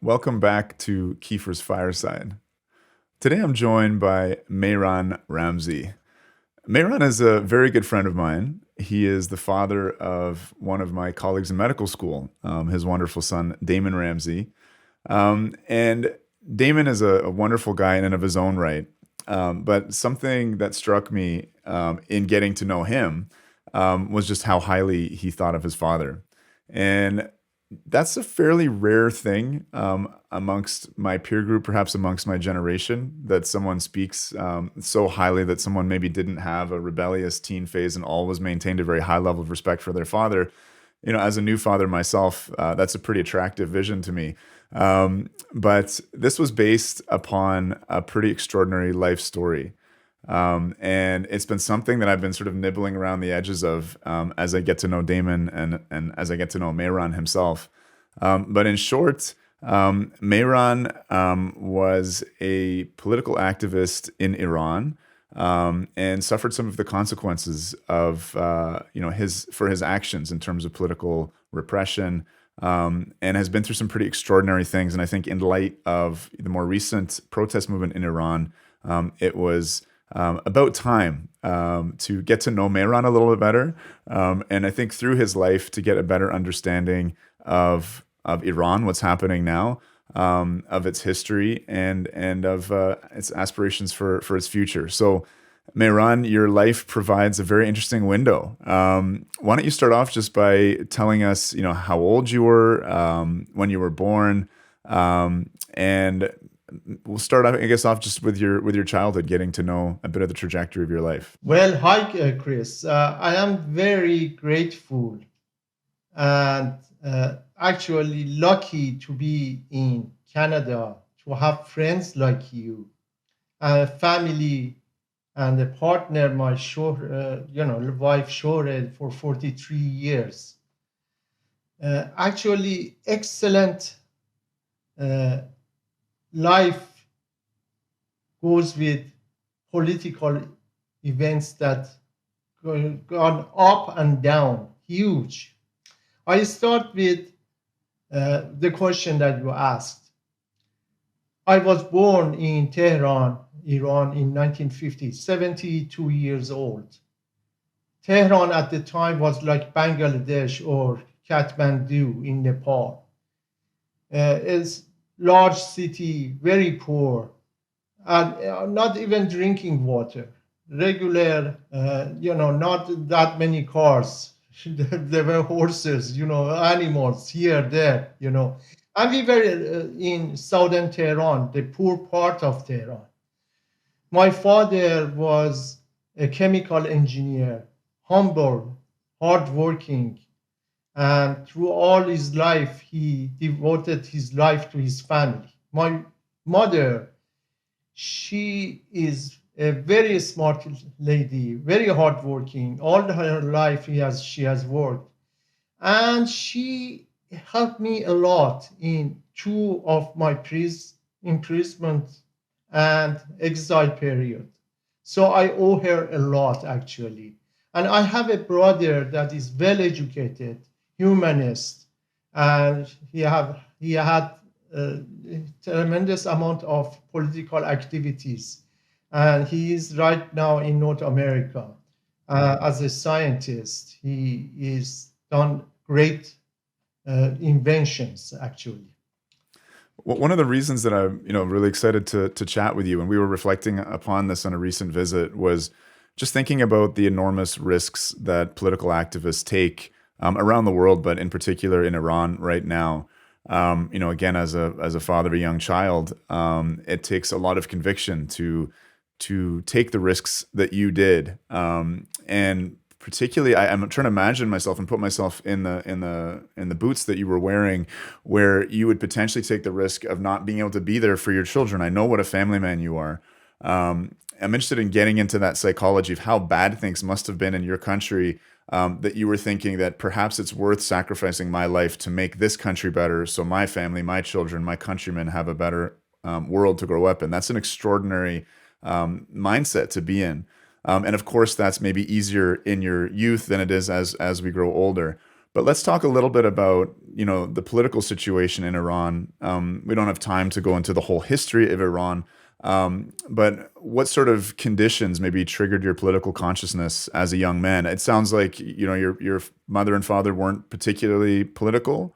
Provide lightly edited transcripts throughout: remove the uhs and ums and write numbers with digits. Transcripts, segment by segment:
Welcome back to Kiefer's Fireside. Today I'm joined by Mehran Ramsey. Mehran is a very good friend of mine. He is the father of one of my colleagues in medical school, his wonderful son, Damon Ramsey. And Damon is a wonderful guy in and of his own right. But something that struck me in getting to know him was just how highly he thought of his father. And that's a fairly rare thing amongst my peer group, perhaps amongst my generation, that someone speaks so highly that someone maybe didn't have a rebellious teen phase and always maintained a very high level of respect for their father. As a new father myself, that's a pretty attractive vision to me. But this was based upon a pretty extraordinary life story. And it's been something that I've been sort of nibbling around the edges of as I get to know Damon and as I get to know Mehran himself. But in short, Mehran was a political activist in Iran and suffered some of the consequences of his actions in terms of political repression. And has been through some pretty extraordinary things. And I think in light of the more recent protest movement in Iran, it was about time to get to know Mehran a little bit better. And I think through his life to get a better understanding of Iran, what's happening now, of its history and of its aspirations for its future. So Mehran, your life provides a very interesting window. Why don't you start off just by telling us, how old you were, when you were born, and we'll start, I guess, off just with your childhood, getting to know a bit of the trajectory of your life. Well, hi, Chris. I am very grateful and actually lucky to be in Canada, to have friends like you, a family, and a partner, my wife Shore, for 43 years. Actually, excellent life goes with political events that gone up and down, huge. I start with the question that you asked. I was born in Tehran, Iran in 1950, 72 years old. Tehran at the time was like Bangladesh or Kathmandu in Nepal. It's large city, very poor, and not even drinking water. Regular, not that many cars. There were horses, animals here, there. And we were in southern Tehran, the poor part of Tehran. My father was a chemical engineer, humble, hardworking, and through all his life, he devoted his life to his family. My mother, she is a very smart lady, very hardworking. All her life she has worked, and she helped me a lot in two of my imprisonment and exile period. So I owe her a lot actually. And I have a brother that is well educated, humanist, and he had a tremendous amount of political activities. And he is right now in North America as a scientist. He is done great inventions actually. Well, one of the reasons that I'm, really excited to chat with you, and we were reflecting upon this on a recent visit, was just thinking about the enormous risks that political activists take around the world, but in particular in Iran right now. Again, as a father of a young child, it takes a lot of conviction to take the risks that you did, and particularly, I'm trying to imagine myself and put myself in the boots that you were wearing, where you would potentially take the risk of not being able to be there for your children. I know what a family man you are. I'm interested in getting into that psychology of how bad things must have been in your country, that you were thinking that perhaps it's worth sacrificing my life to make this country better, so my family, my children, my countrymen have a better world to grow up in. That's an extraordinary mindset to be in. And of course, that's maybe easier in your youth than it is as we grow older. But let's talk a little bit about, the political situation in Iran. We don't have time to go into the whole history of Iran, but what sort of conditions maybe triggered your political consciousness as a young man? It sounds like, your mother and father weren't particularly political.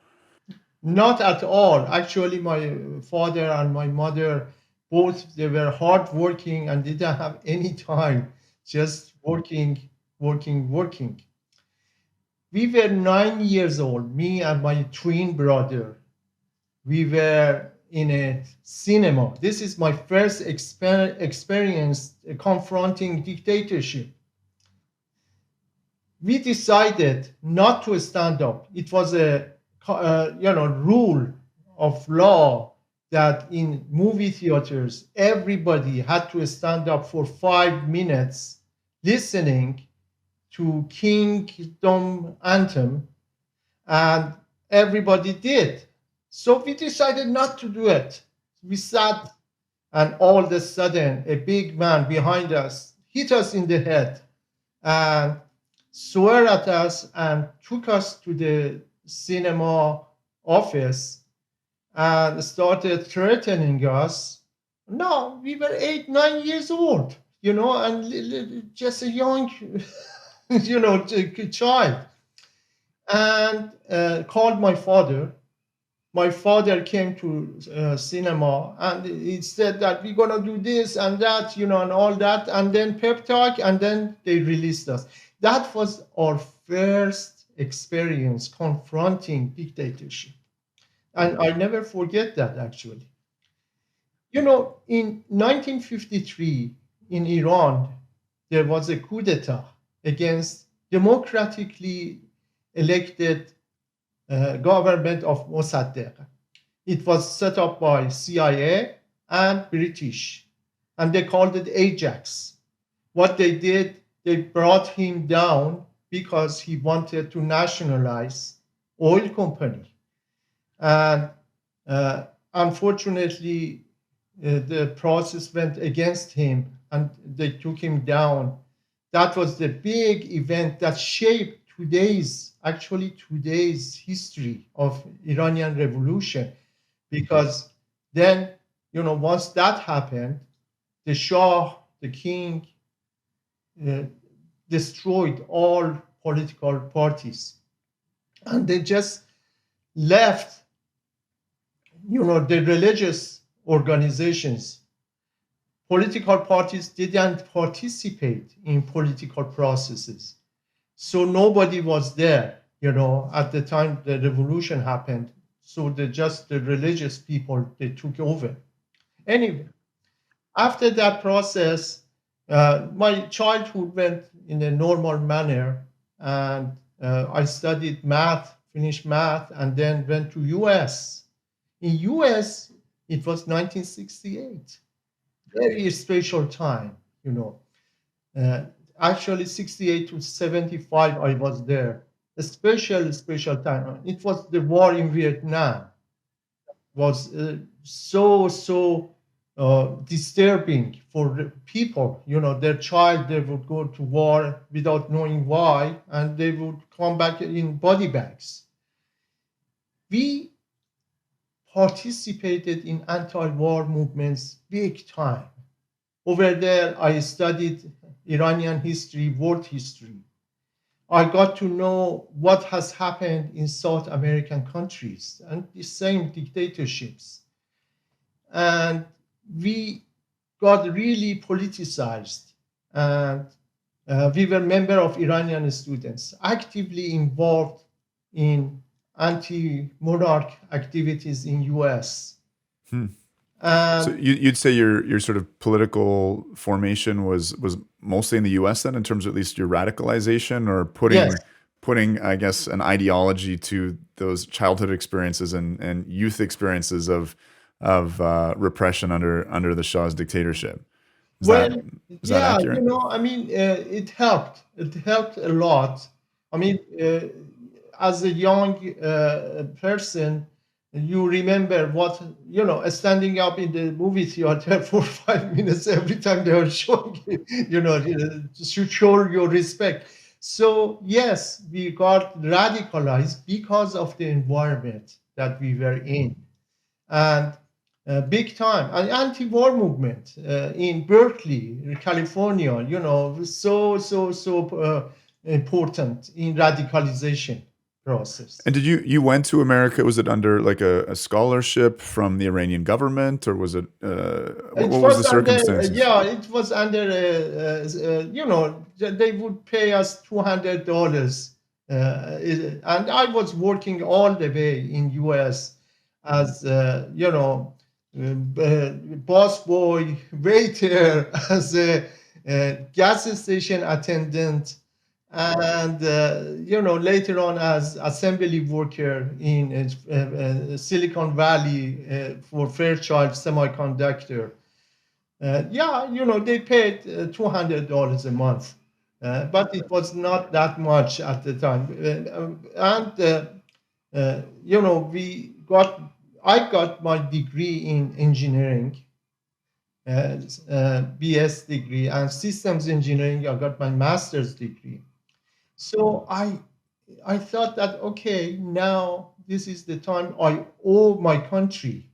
Not at all. Actually, my father and my mother both they were hardworking and didn't have any time, just working, working, working. We were 9 years old, me and my twin brother. We were in a cinema. This is my first experience confronting dictatorship. We decided not to stand up. It was a rule of law that in movie theaters everybody had to stand up for 5 minutes listening to Kingdom Anthem, and everybody did. So we decided not to do it. We sat, and all of a sudden, a big man behind us hit us in the head and swore at us and took us to the cinema office and started threatening us. No, we were 8, 9 years old, and just a young, child. And called my father. My father came to cinema and he said that we're going to do this and that, and all that, and then pep talk, and then they released us. That was our first experience confronting dictatorship. And I never forget that, actually. In 1953, in Iran, there was a coup d'etat against democratically elected government of Mossadegh. It was set up by CIA and British, and they called it Ajax. What they did, they brought him down because he wanted to nationalize oil company. And unfortunately, the process went against him and they took him down. That was the big event that shaped today's history of Iranian Revolution, because then, once that happened, the Shah, the king, destroyed all political parties, and they just left, the religious organizations. Political parties didn't participate in political processes. So nobody was there, at the time the revolution happened. So just the religious people, they took over. Anyway, after that process, my childhood went in a normal manner, and I studied math, finished math, and then went to US. In US, it was 1968, very special time, Uh, Actually, 68 to 75, I was there. A special time. It was the war in Vietnam. It was so disturbing for the people. Their child, they would go to war without knowing why, and they would come back in body bags. We participated in anti-war movements big time. Over there, I studied Iranian history, world history. I got to know what has happened in South American countries and the same dictatorships. And we got really politicized. And we were member of Iranian students, actively involved in anti-monarch activities in US. Hmm. So And you'd say your sort of political formation was mostly in the U.S. then, in terms of at least your radicalization, or yes, putting I guess an ideology to those childhood experiences and youth experiences of repression under the Shah's dictatorship. Is that well, is that yeah, accurate? it helped. It helped a lot. I mean, as a young person, you remember what, standing up in the movie theater for 5 minutes every time they are showing, to show your respect. So yes, we got radicalized because of the environment that we were in, and big time. An anti-war movement in Berkeley, California, so important in radicalization process. And did you went to America? Was it under like a scholarship from the Iranian government, or was it It what was was the under, circumstances? yeah, it was under, they would pay us $200, and I was working all the way in U.S. as, boss boy, waiter, as a gas station attendant, and later on as assembly worker in Silicon Valley for Fairchild Semiconductor. Yeah, they paid $200 a month, but it was not that much at the time. I got my degree in engineering, BS degree, and systems engineering. I got my master's degree. So I thought that, okay, now this is the time I owe my country.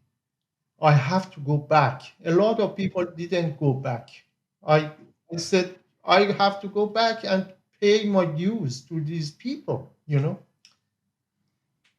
I have to go back. A lot of people didn't go back. I, I said, I have to go back and pay my dues to these people.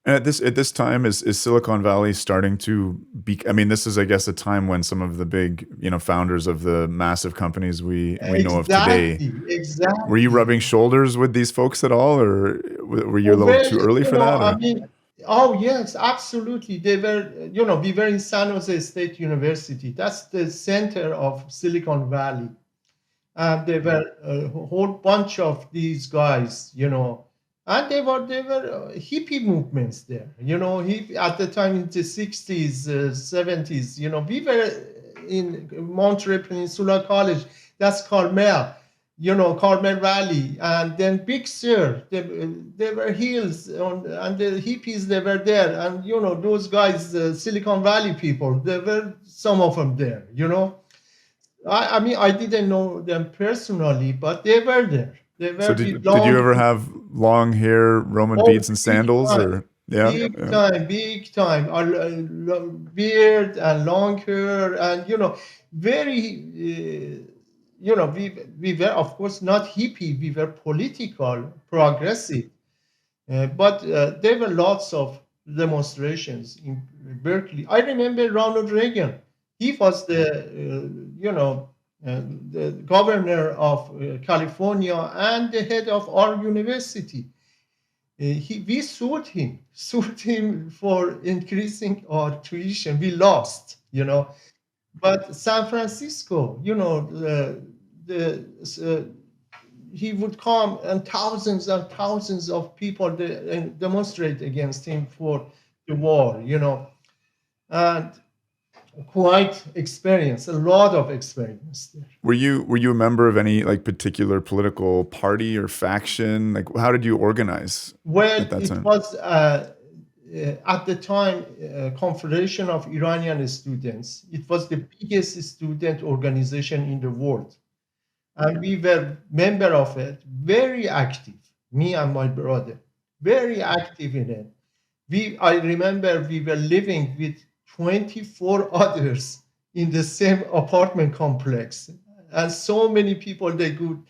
And at this time, is Silicon Valley starting to be? I mean, this is, I guess, a time when some of the big, founders of the massive companies we know of today. Exactly, Were you exactly. rubbing shoulders with these folks at all, or were you a little Well, too early for that? I Or mean, oh yes, absolutely. They were, we were in San Jose State University. That's the center of Silicon Valley. And there were a whole bunch of these guys, and they were hippie movements there. At the time in the 60s, 70s. We were in Monterey Peninsula College. That's Carmel. Carmel Valley, and then Big Sur. There were hills, and the hippies, they were there, and those guys, Silicon Valley people, there were some of them there. I mean, I didn't know them personally, but they were there. They so were did you belong. ever have long hair, Roman Oh, beads, and big sandals? time, Or yeah, big yeah. time, big time. Beard and long hair, and very. We were, of course, not hippie. We were political, progressive. But there were lots of demonstrations in Berkeley. I remember Ronald Reagan. He was the governor of California and the head of our university. We sued him for increasing our tuition. We lost. But San Francisco, he would come, and thousands of people demonstrate against him for the war. And quite experience, a lot of experience there. Were you a member of any like particular political party or faction? Like, how did you organize Well, at that it time? was at the time Confederation of Iranian Students. It was the biggest student organization in the world, and we were member of it, very active. Me and my brother, very active in it. I remember we were living with 24 others in the same apartment complex, and so many people, they could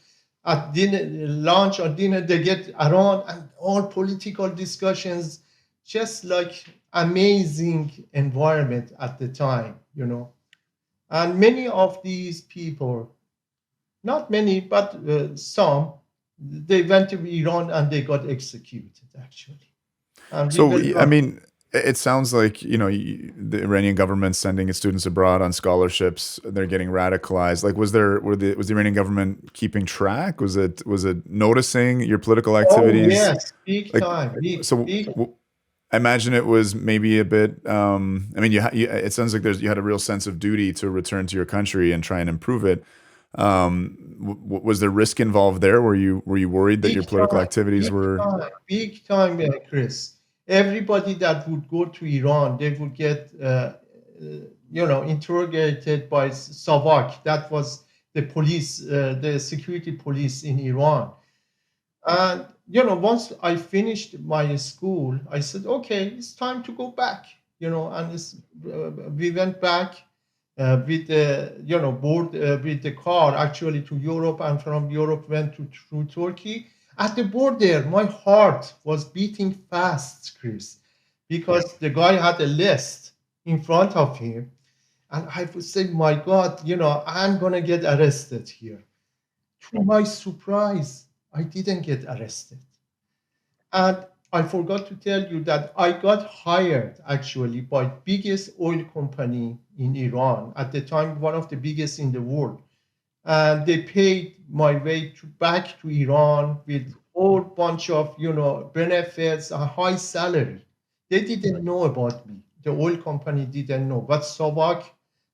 at dinner, lunch or dinner, they get around, and all political discussions, just like amazing environment at the time. And many of these people, not many, but some, they went to Iran and they got executed, actually. And we So, were I lucky. mean, it sounds like, the Iranian government sending its students abroad on scholarships, they're getting radicalized. Like, was the Iranian government keeping track? Was it noticing your political Oh activities? yes, big Like, time, so big. I imagine it was maybe a bit. I mean, it sounds like you had a real sense of duty to return to your country and try and improve it. Was there risk involved there? Were you worried that Big your political time, activities big were? time, big time, Chris. Everybody that would go to Iran, they would get, interrogated by Savak. That was the police, the security police in Iran. And once I finished my school, I said, okay, it's time to go back. And we went back with the board with the car actually to Europe, and from Europe went to through Turkey. At the border, my heart was beating fast, Chris, because the guy had a list in front of him, and I would say, my God, I'm gonna get arrested here. To my surprise, I didn't get arrested. And I forgot to tell you that I got hired actually by biggest oil company in Iran at the time, one of the biggest in the world. And they paid my way back to Iran with whole bunch of benefits, a high salary. They didn't know about me. The oil company didn't know, but Savak,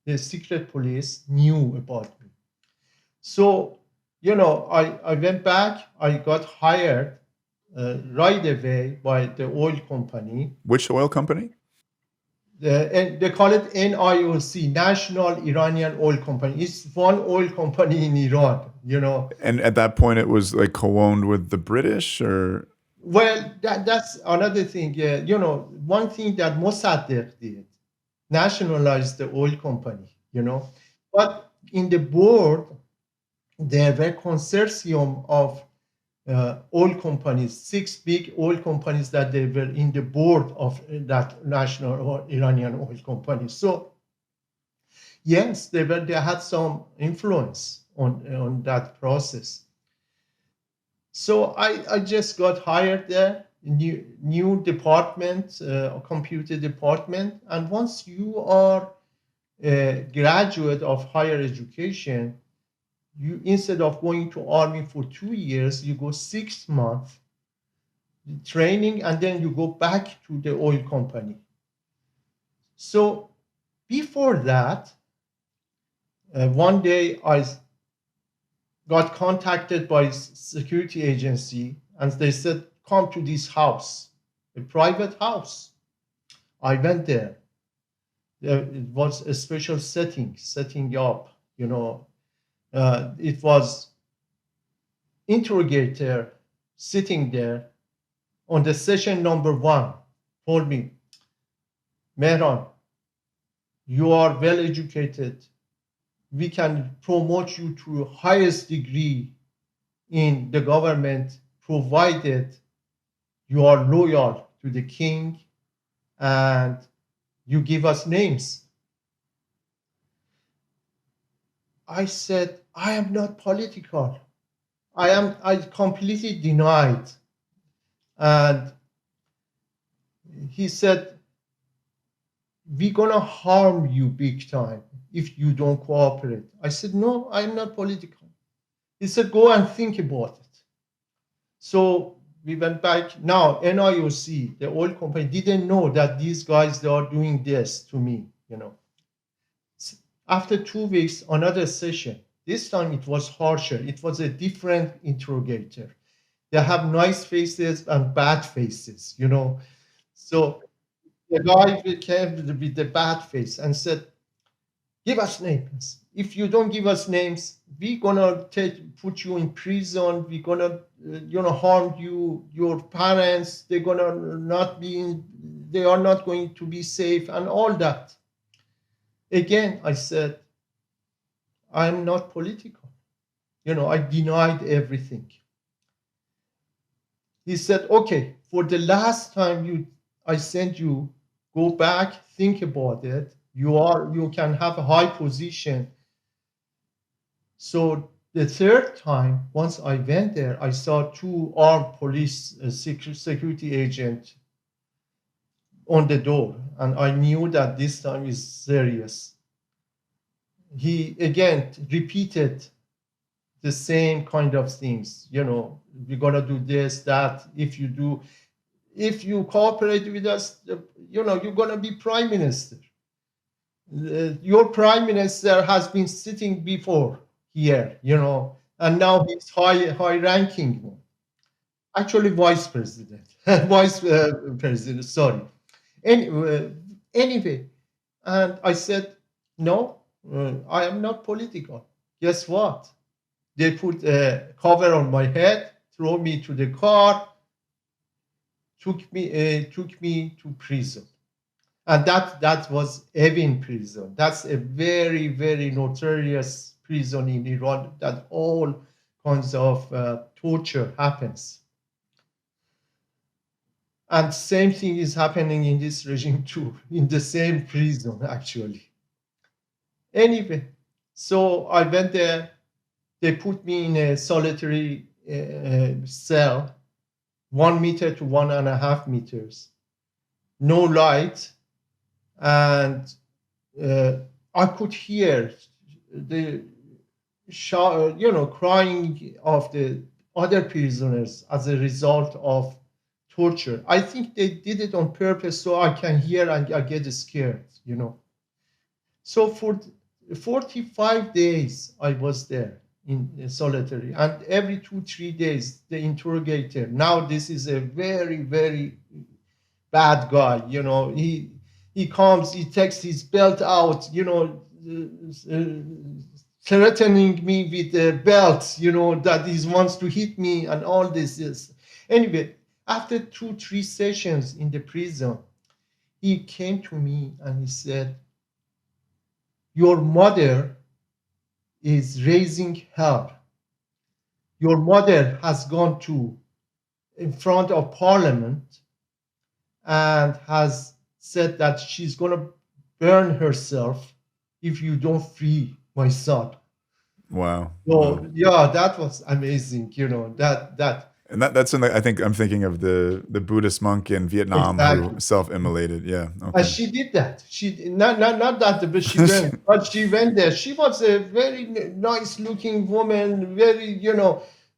the secret police, knew about me. So I went back. I got hired right away by the oil company. Which oil company? And they call it NIOC, National Iranian Oil Company. It's one oil company in Iran. And at that point, it was like co-owned with the British, or Well, that's another thing. One thing that Mossadegh did, nationalized the oil company. But in the board, there were consortium of oil companies, six big oil companies that they were in the board of that national or Iranian oil company. So yes, they had some influence on that process. So I just got hired there, new department, computer department, and once you are a graduate of higher education, you, instead of going to army for 2 years, you go 6 months training, and then you go back to the oil company. So before that, one day I got contacted by security agency, and they said, come to this house, a private house. I went there. It was a special setting up. It was interrogator sitting there on the session number 1, told me, Mehran, you are well educated. We can promote you to highest degree in the government, provided you are loyal to the king and you give us names. I said, I am not political. I completely denied. And he said, we're gonna harm you big time if you don't cooperate. I said, no, I'm not political. He said, go and think about it. So we went back. Now, NIOC, the oil company, didn't know that these guys, they are doing this to me. After 2 weeks, another session. This time it was harsher. It was a different interrogator. They have nice faces and bad faces. So the guy came with the bad face and said, give us names. If you don't give us names, we're gonna put you in prison. We're gonna, harm you. Your parents, they're gonna not be. They are not going to be safe, and all that. Again, I said, I'm not political. I denied everything. He said, okay, for the last time I sent you, go back, think about it. You can have a high position. So the third time, once I went there, I saw two armed police security agents on the door, and I knew that this time is serious. He again repeated the same kind of things. We're gonna do this, that. If you cooperate with us, you're gonna be prime minister. Your prime minister has been sitting before here, and now he's high ranking one. Actually, vice president, vice president. Sorry. Anyway, and I said, no, I am not political. Guess what? They put a cover on my head, throw me to the car, took me to prison. And that was Evin prison. That's a very, very notorious prison in Iran that all kinds of torture happens. And same thing is happening in this regime too, in the same prison, actually. Anyway, so I went there. They put me in a solitary cell, 1 meter to 1.5 meters, no light, and I could hear the crying of the other prisoners as a result of torture. I think they did it on purpose so I can hear and I get scared. So for 45 days I was there in solitary, and every 2-3 days the interrogator. Now this is a very, very bad guy. He comes, he takes his belt out, threatening me with the belt, that he wants to hit me and all this is. Anyway, after 2-3 sessions in the prison, he came to me and he said, your mother is raising hell. Your mother has gone in front of parliament and has said that she's going to burn herself if you don't free my son. Wow. So yeah, that was amazing. That And that's in I think I'm thinking of the Buddhist monk in Vietnam exactly. who self-immolated. Yeah. Okay. And she did that. She not that, but she went. But she went there. She was a very nice-looking woman, very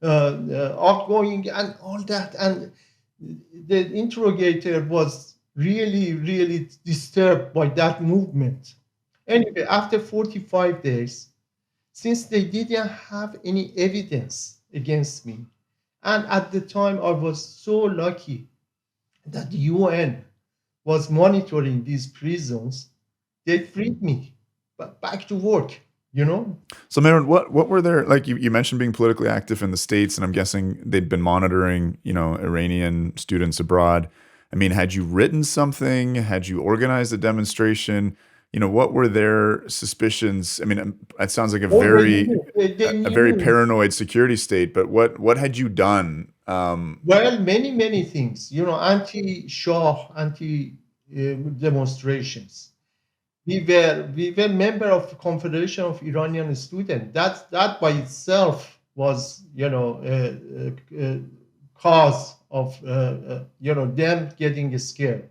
outgoing and all that. And the interrogator was really, really disturbed by that movement. Anyway, after 45 days, since they didn't have any evidence against me, and at the time I was so lucky that the UN was monitoring these prisons, they freed me back to work. So Mehran, what were there, like you mentioned being politically active in the States, and I'm guessing they'd been monitoring, Iranian students abroad. I mean, had you written something? Had you organized a demonstration? What were their suspicions? I mean, it sounds like a very paranoid security state, but what had you done? Well, many things, anti-Shah, demonstrations. We were member of the Confederation of Iranian Students. That by itself was, a cause of, them getting scared.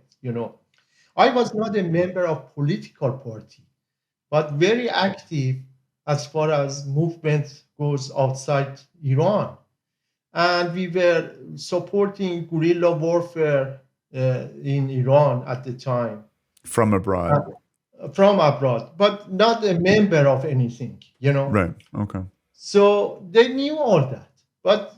I was not a member of political party, but very active as far as movement goes outside Iran. And we were supporting guerrilla warfare in Iran at the time. From abroad. From abroad, but not a member of anything, Right. Okay. So they knew all that, but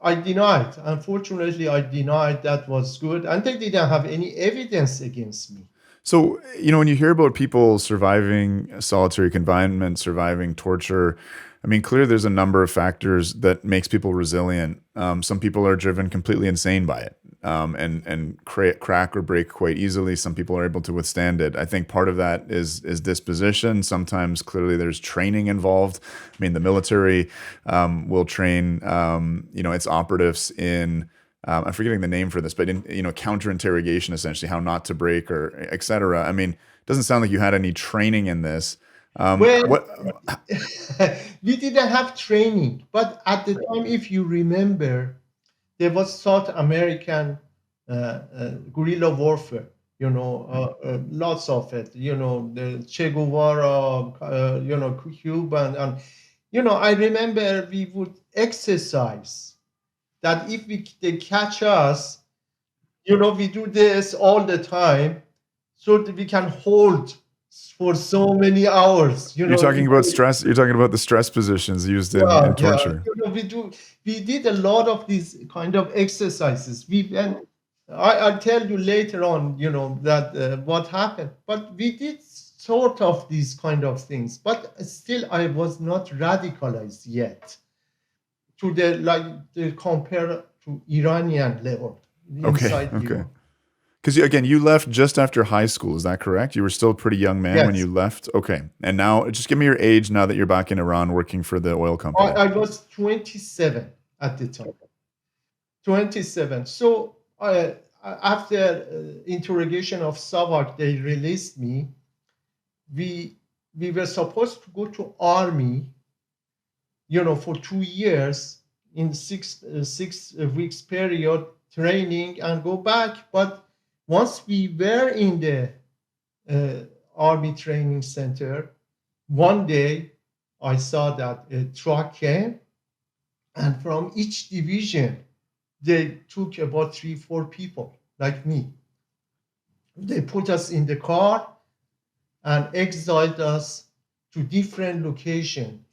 I denied. Unfortunately, I denied that was good, and they didn't have any evidence against me. So, when you hear about people surviving solitary confinement, surviving torture, I mean, clearly there's a number of factors that makes people resilient. Some people are driven completely insane by it, and crack or break quite easily. Some people are able to withstand it. I think part of that is disposition. Sometimes clearly there's training involved. I mean, the military will train, its operatives in, I'm forgetting the name for this, but in, counter interrogation, essentially, how not to break or et cetera. I mean, it doesn't sound like you had any training in this. Well, we didn't have training, but at the time, if you remember, there was South American guerrilla warfare. Lots of it. The Che Guevara, Cuban, and I remember we would exercise that if they catch us, we do this all the time, so that we can hold for so many hours. You're talking about stress. You're talking about the stress positions used in torture. Yeah. We did a lot of these kind of exercises. I'll tell you later on, that what happened. But we did sort of these kind of things. But still, I was not radicalized yet. to the like the compare to Iranian level Okay. inside Okay. Iran. Because again, you left just after high school. Is that correct? You were still a pretty young man when Yes, you left. Okay. And now, just give me your age now that you're back in Iran working for the oil company. I was 27 at the time. 27. So after interrogation of Savak, they released me. We were supposed to go to army, for 2 years in six weeks period training and go back. But once we were in the army training center, one day I saw that a truck came, and from each division they took about 3 4 people like me. They put us in the car and exiled us to different location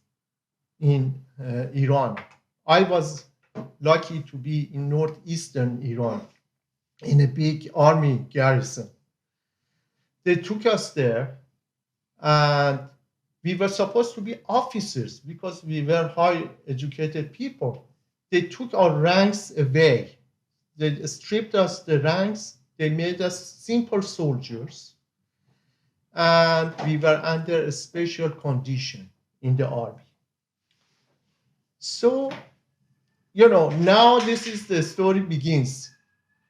in Iran. I was lucky to be in northeastern Iran in a big army garrison. They took us there, and we were supposed to be officers because we were high educated people. They took our ranks away. They stripped us the ranks. They made us simple soldiers, and we were under a special condition in the army. So, now this is the story begins,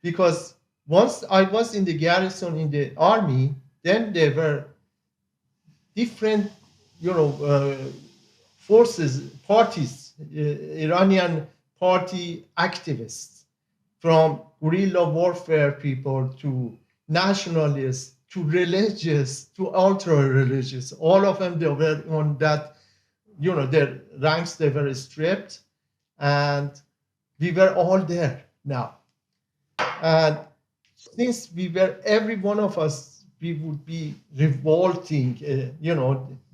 because once I was in the garrison in the army, then there were different, forces, parties, Iranian party activists, from guerrilla warfare people to nationalists to religious to ultra religious. All of them, they were on that, their ranks, they were stripped, and we were all there now. And since we were, every one of us, we would be revolting.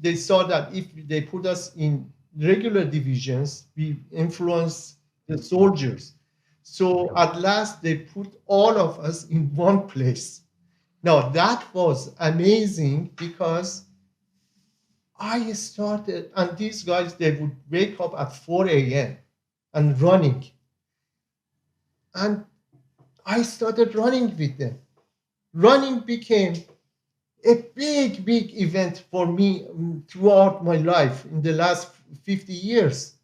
They saw that if they put us in regular divisions, we influence the soldiers. So at last, they put all of us in one place. Now, that was amazing because I started, and these guys, they would wake up at 4 a.m. and running. And I started running with them. Running became a big, big event for me throughout my life in the last 50 years.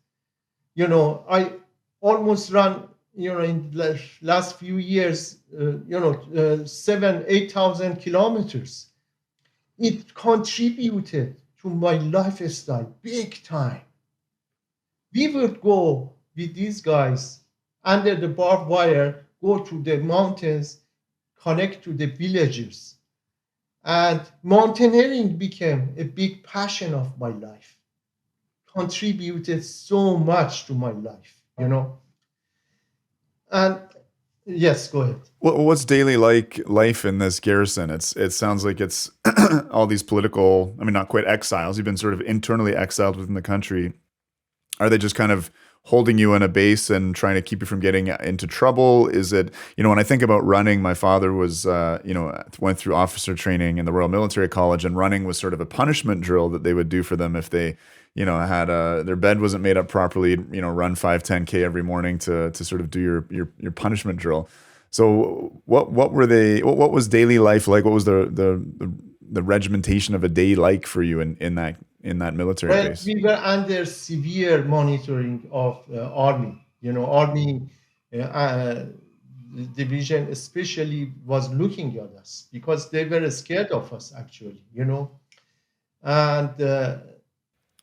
I almost run, in the last few years, 8,000 kilometers. It contributed to my lifestyle big time. We would go with these guys under the barbed wire, go to the mountains, connect to the villages. And mountaineering became a big passion of my life, contributed so much to my life. And yes, go ahead. What's daily life in this garrison? It sounds like it's all these political, I mean, not quite exiles. You've been sort of internally exiled within the country. Are they just kind of holding you in a base and trying to keep you from getting into trouble? Is it, when I think about running, my father was, went through officer training in the Royal Military College, and running was sort of a punishment drill that they would do for them if they, had their bed wasn't made up properly, run 5-10K every morning to sort of do your punishment drill. So what was daily life like? What was the regimentation of a day like for you in that military Well, base? we were under severe monitoring of army. Army division especially was looking at us because they were scared of us actually. And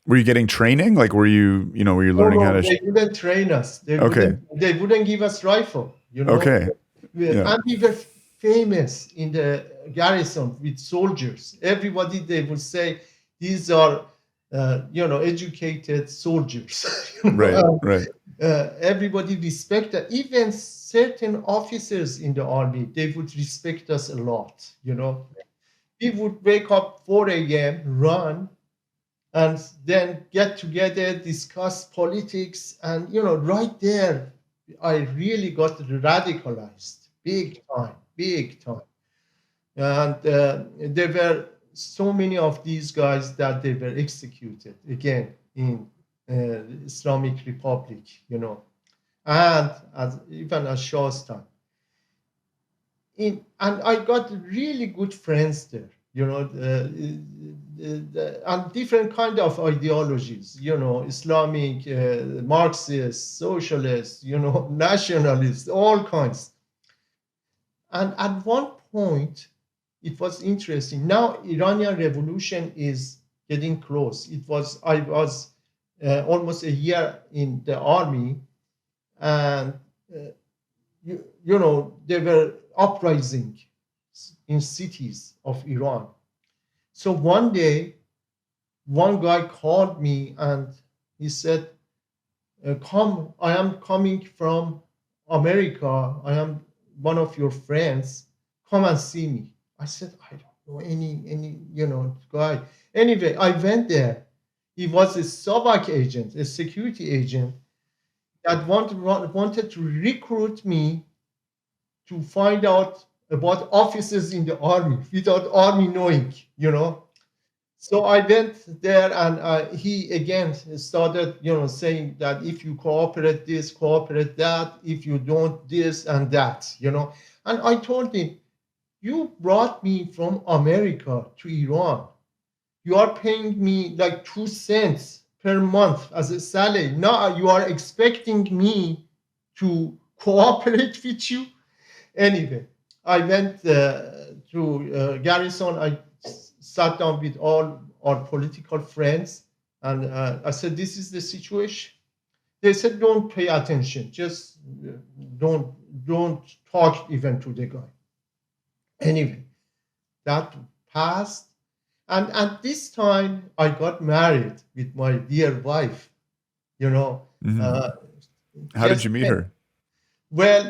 Were you getting training? Like, were you learning how no, to? they wouldn't train us. Okay. They wouldn't give us rifle. Okay. Yeah. And we were famous in the garrison with soldiers. Everybody, they would say, these are, educated soldiers. Right. Right. Everybody respected. Even certain officers in the army, they would respect us a lot. We would wake up 4 a.m., run, and then get together, discuss politics, and right there, I really got radicalized, big time. And there were so many of these guys that they were executed again in Islamic Republic, and even as Shah's time. And I got really good friends there, and different kind of ideologies, Islamic, Marxist, socialist, nationalist, all kinds. And at one point, it was interesting. Now Iranian Revolution is getting close. I was almost a year in the army, and there were uprising in cities of Iran. So one day, one guy called me and he said, "Come, I am coming from America. I am one of your friends. Come and see me." I said, "I don't know any guy." Anyway, I went there. He was a SOVAC agent, a security agent that wanted to recruit me to find out about officers in the army without army knowing. So I went there, and he again started, saying that if you cooperate this, cooperate that, if you don't this and that. And I told him, you brought me from America to Iran. You are paying me like 2 cents per month as a salary. Now you are expecting me to cooperate with you? Anyway, I went to Garrison. I sat down with all our political friends, and I said, "This is the situation." They said, "Don't pay attention. Just don't talk even to the guy." Anyway, that passed, and at this time, I got married with my dear wife. You know, Hmm. uh, How did just you meet her? well,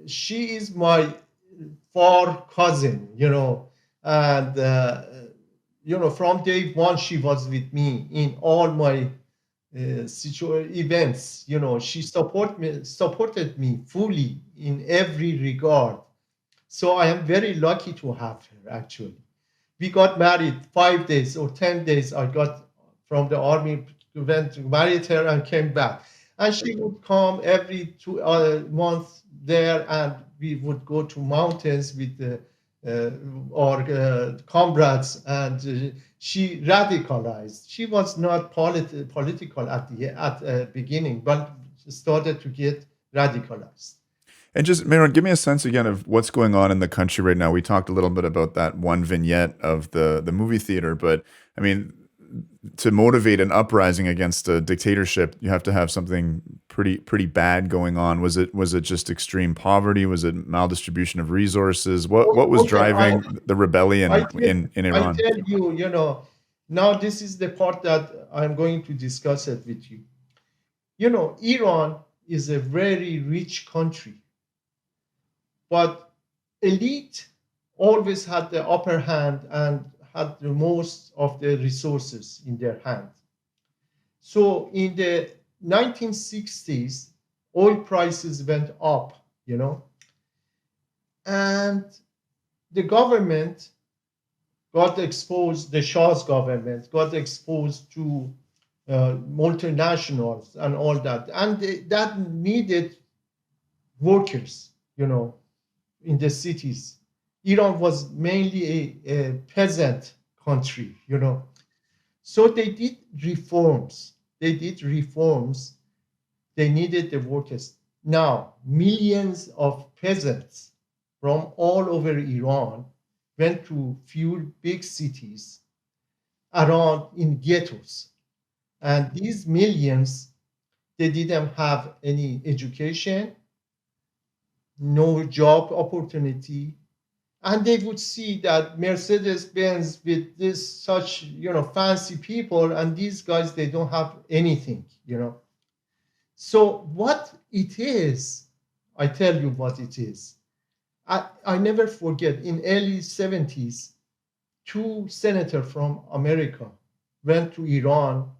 she is my far cousin, and from day one she was with me in all my events. She supported me fully in every regard. So I am very lucky to have her. Actually, we got married 5 days or 10 days. I got from the army, went to married her and came back. And she would come every 2 months there, and we would go to mountains with our comrades. And she radicalized. She was not political at the beginning, but started to get radicalized. And just, Mehran, give me a sense again of what's going on in the country right now. We talked a little bit about that one vignette of the movie theater, but I mean, to motivate an uprising against a dictatorship, you have to have something pretty bad going on. Was it just extreme poverty? Was it maldistribution of resources? What was Okay, driving the I rebellion tell, in I Iran? tell you, now this is the part that I'm going to discuss it with you. Iran is a very rich country, but elite always had the upper hand and had the most of the resources in their hand. So in the 1960s, oil prices went up, and the government got exposed, the Shah's government got exposed to multinationals and all that. And that needed workers, in the cities. Iran was mainly a peasant country. So they did reforms. They did reforms. They needed the workers. Now, millions of peasants from all over Iran went to few big cities around in ghettos. And these millions, they didn't have any education, no job opportunity, and they would see that Mercedes Benz with this such fancy people, and these guys they don't have anything. So what it is, I tell you what it is. I never forget in early 70s, two senators from America went to Iran,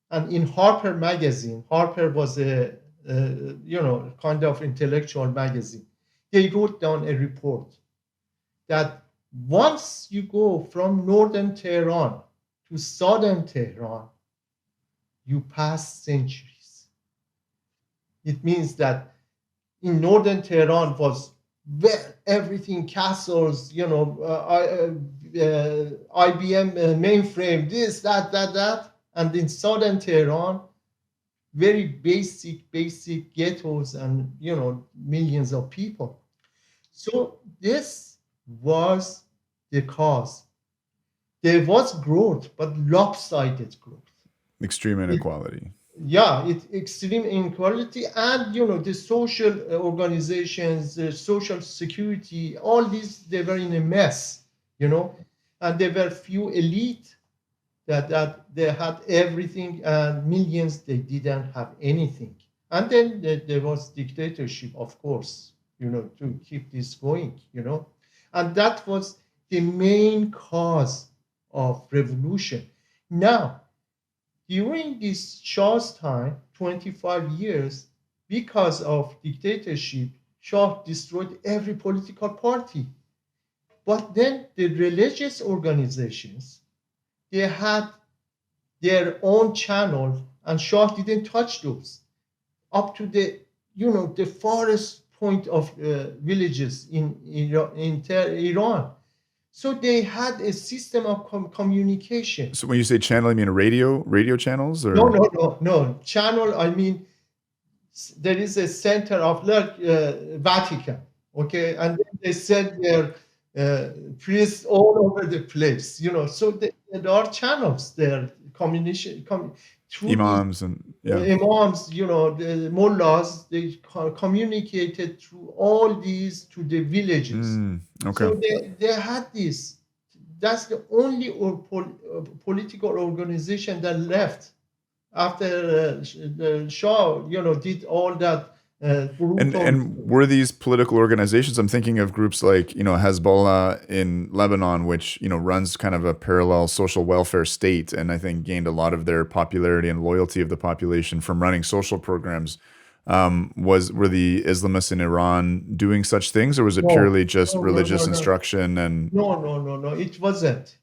and in Harper magazine, Harper was a kind of intellectual magazine. They wrote down a report that once you go from northern Tehran to southern Tehran, you pass centuries. It means that in northern Tehran was where everything castles, IBM mainframe, this, that. And in southern Tehran, very basic ghettos and, millions of people. So this was the cause. There was growth, but lopsided growth. Extreme It, inequality. yeah, it extreme inequality, and the social organizations, the social security, all these, they were in a mess, and there were few elite that they had everything, and millions they didn't have anything. And then there was dictatorship, of course, to keep this going, and that was the main cause of revolution. Now, during this Shah's time, 25 years, because of dictatorship, Shah destroyed every political party. But then the religious organizations, they had their own channels, and Shah didn't touch those up to the farthest point of villages in Iran. So they had a system of communication. So when you say channel, you mean radio channels, or No. Channel, I mean, there is a center of Vatican, okay, and then they send their priests all over the place, So there are channels there, communication through these imams and yeah. imams, the mullahs. They communicated through all these to the villages. Okay. So they had this. That's the only political organization that left after the Shah, did all that brutal. And were these political organizations? I'm thinking of groups like Hezbollah in Lebanon, which runs kind of a parallel social welfare state, and I think gained a lot of their popularity and loyalty of the population from running social programs. Were the Islamists in Iran doing such things, or was it purely just religious instruction? And no, it wasn't.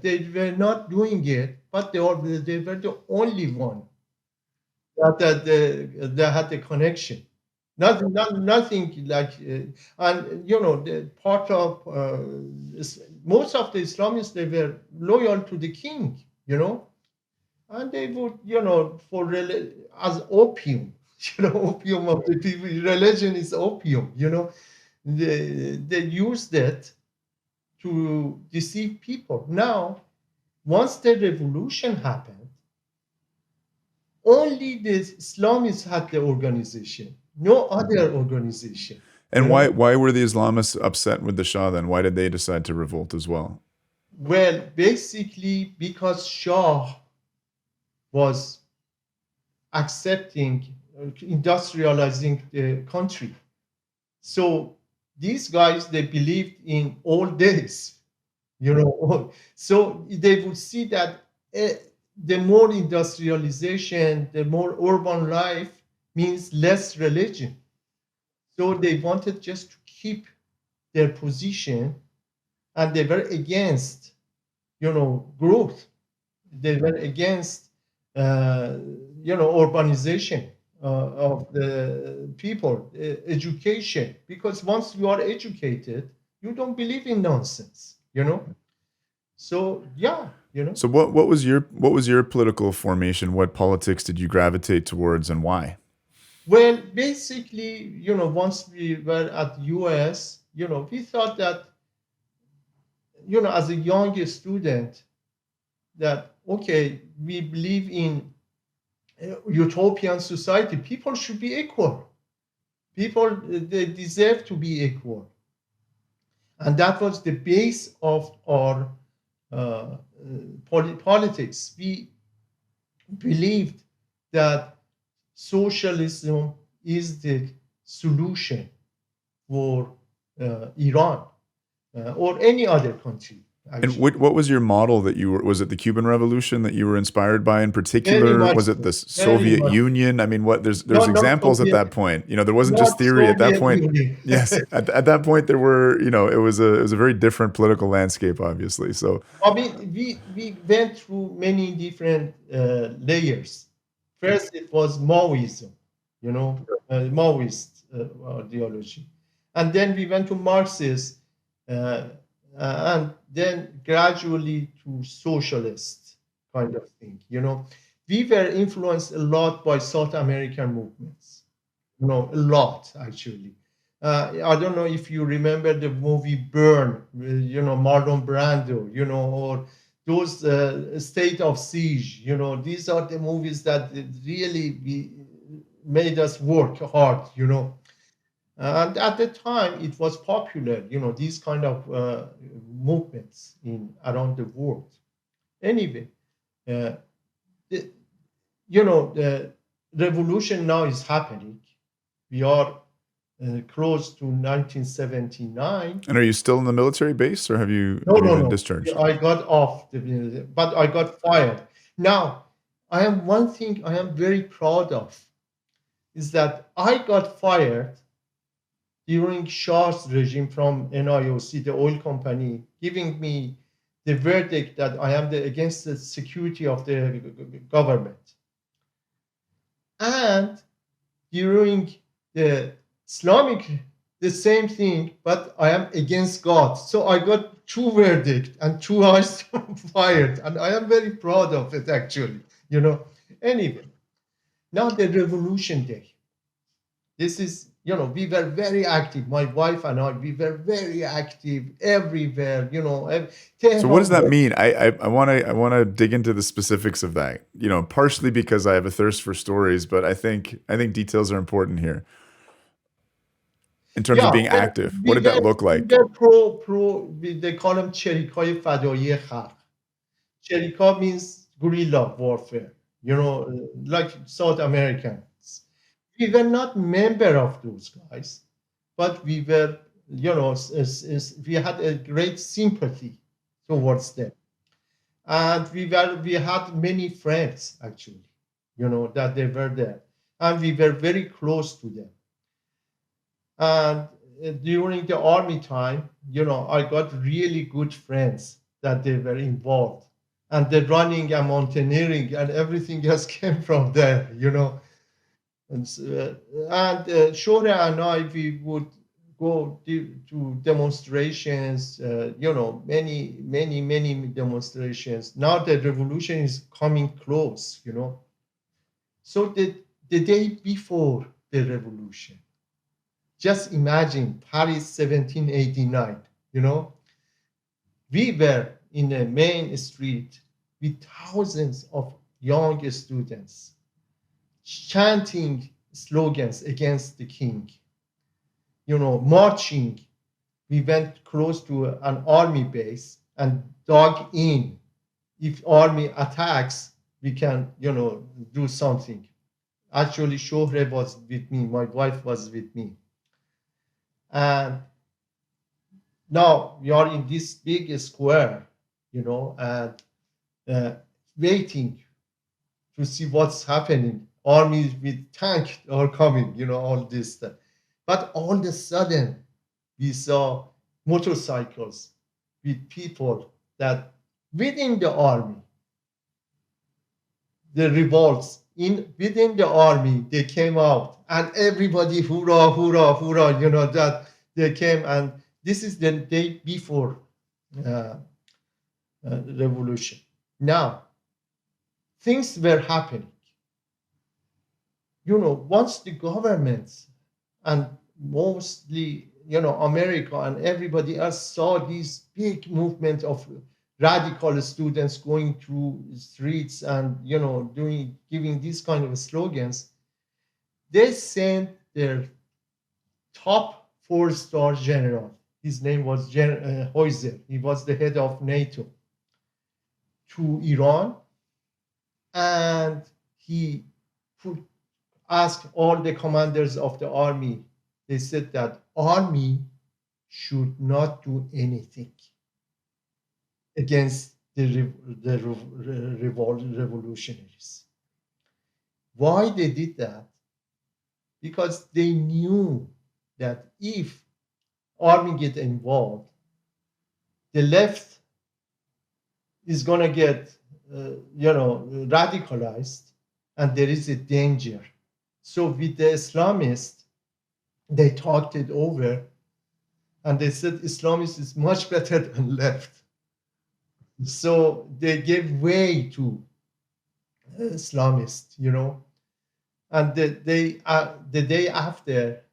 They were not doing it, but they were the only one that they had the connection. Nothing like, and the part of most of the Islamists, they were loyal to the king, and they would, as opium. Opium of the people. Religion is opium, They used it to deceive people. Now, once the revolution happened, only the Islamists had the organization, no other organization. And why were the Islamists upset with the Shah then? Why did they decide to revolt as well? Well, basically because Shah was accepting industrializing the country. So these guys, they believed in old days, So they would see that the more industrialization, the more urban life means less religion. So they wanted just to keep their position, and they were against, growth. They were against, urbanization of the people, education, because once you are educated, you don't believe in nonsense, So yeah, So what was your political formation? What politics did you gravitate towards, and why? Well, basically, once we were at US, we thought that, as a young student, that okay, we believe in utopian society. People should be equal. People, they deserve to be equal, and that was the base of our politics. We believed that socialism is the solution for Iran or any other country. And actually. what was your model that you were? Was it the Cuban Revolution that you were inspired by in Very particular? much Was it so. the Very Soviet much. Union? I mean, what there's Not examples at Soviet, that point. You know, there wasn't just not theory at that Soviet point. Union. Yes, at that point there were, you know, it was a very different political landscape, obviously. So I mean, we went through many different layers. First, it was Maoism, Maoist ideology. And then we went to Marxist, uh, and then gradually to socialist kind of thing. We were influenced a lot by South American movements, a lot actually. I don't know if you remember the movie Burn, Marlon Brando, or those State of Siege. These are the movies that really made us work hard. And at the time, it was popular. These kind of movements in around the world. Anyway, uh, the, the revolution now is happening. We are close to 1979. and are you still in the military base, or have you No, no, been no. discharged? I got off, but I got fired. Now, I am one thing I am very proud of is that I got fired during Shah's regime from NIOC, the oil company, giving me the verdict that I am against the security of the government. And during the Islamic, the same thing, but I am against God. So I got two verdicts and two eyes fired, and I am very proud of it actually. Anyway, now the Revolution Day. This is, we were very active. My wife and I, we were very active everywhere. So what does Tehran that was. mean? I want to dig into the specifics of that. You know, partially because I have a thirst for stories, but I think details are important here in terms of Yeah, being active. What we did that were, look we like? were they call them چریکای فدایی خلق. Cherika means guerrilla warfare, like South Americans. We were not member of those guys, but we were, we had a great sympathy towards them. And we had many friends actually, that they were there. And we were very close to them. And during the army time, I got really good friends that they were involved. And the running and mountaineering and everything else came from there. And Shora and I, we would go to demonstrations, many, many, many demonstrations. Now the revolution is coming close. So the day before the revolution, just imagine Paris 1789, we were in the main street with thousands of young students chanting slogans against the king, marching. We went close to an army base and dug in. If army attacks, we can, do something. Actually, Shohre was with me. My wife was with me. And now we are in this big square, and waiting to see what's happening. Armies with tanks are coming, all this stuff. But all of a sudden, we saw motorcycles with people that within the army, the revolts within the army, they came out and everybody hoorah, hoorah, hoorah, that they came. And this is the day before uh, revolution. Now, things were happening. Once the governments and mostly, America and everybody else saw this big movement of radical students going through streets and, giving these kind of slogans, they sent their top four-star general. His name was Heuser. He was the head of NATO to Iran, and he asked all the commanders of the army. They said that army should not do anything. against the revolutionaries. Why they did that? Because they knew that if army get involved, the left is going to get, radicalized, and there is a danger. So with the Islamists, they talked it over, and they said Islamists is much better than left. So they gave way to Islamists, and the day after,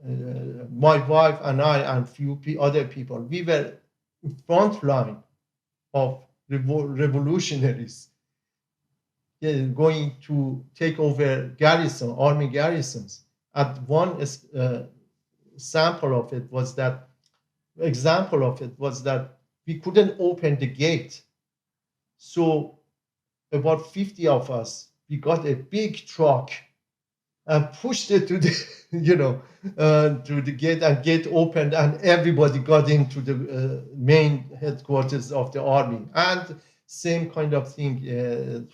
my wife and I and few other people, we were in front line of revolutionaries going to take over army garrisons. At one example of it was that we couldn't open the gate. So about 50 of us, we got a big truck and pushed it to the, to the gate, and gate opened, and everybody got into the main headquarters of the army. And same kind of thing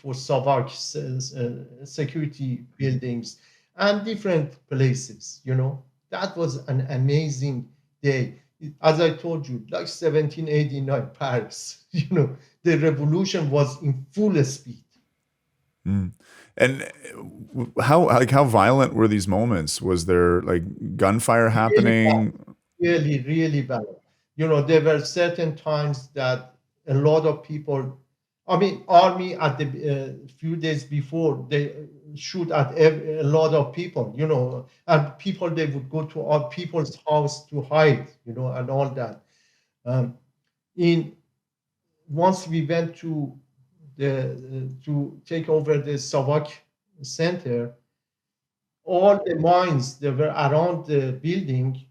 for Savak security buildings and different places. That was an amazing day. As I told you, like 1789 Paris. The revolution was in full speed. Mm. And how violent were these moments? Was there like gunfire Really bad, happening? really, really bad. There were certain times that a lot of people, I mean, army at the few days before, they shoot at a lot of people, and people, they would go to our people's house to hide, and all that. In Once we went to take over the Savak Center, all the mines that were around the building,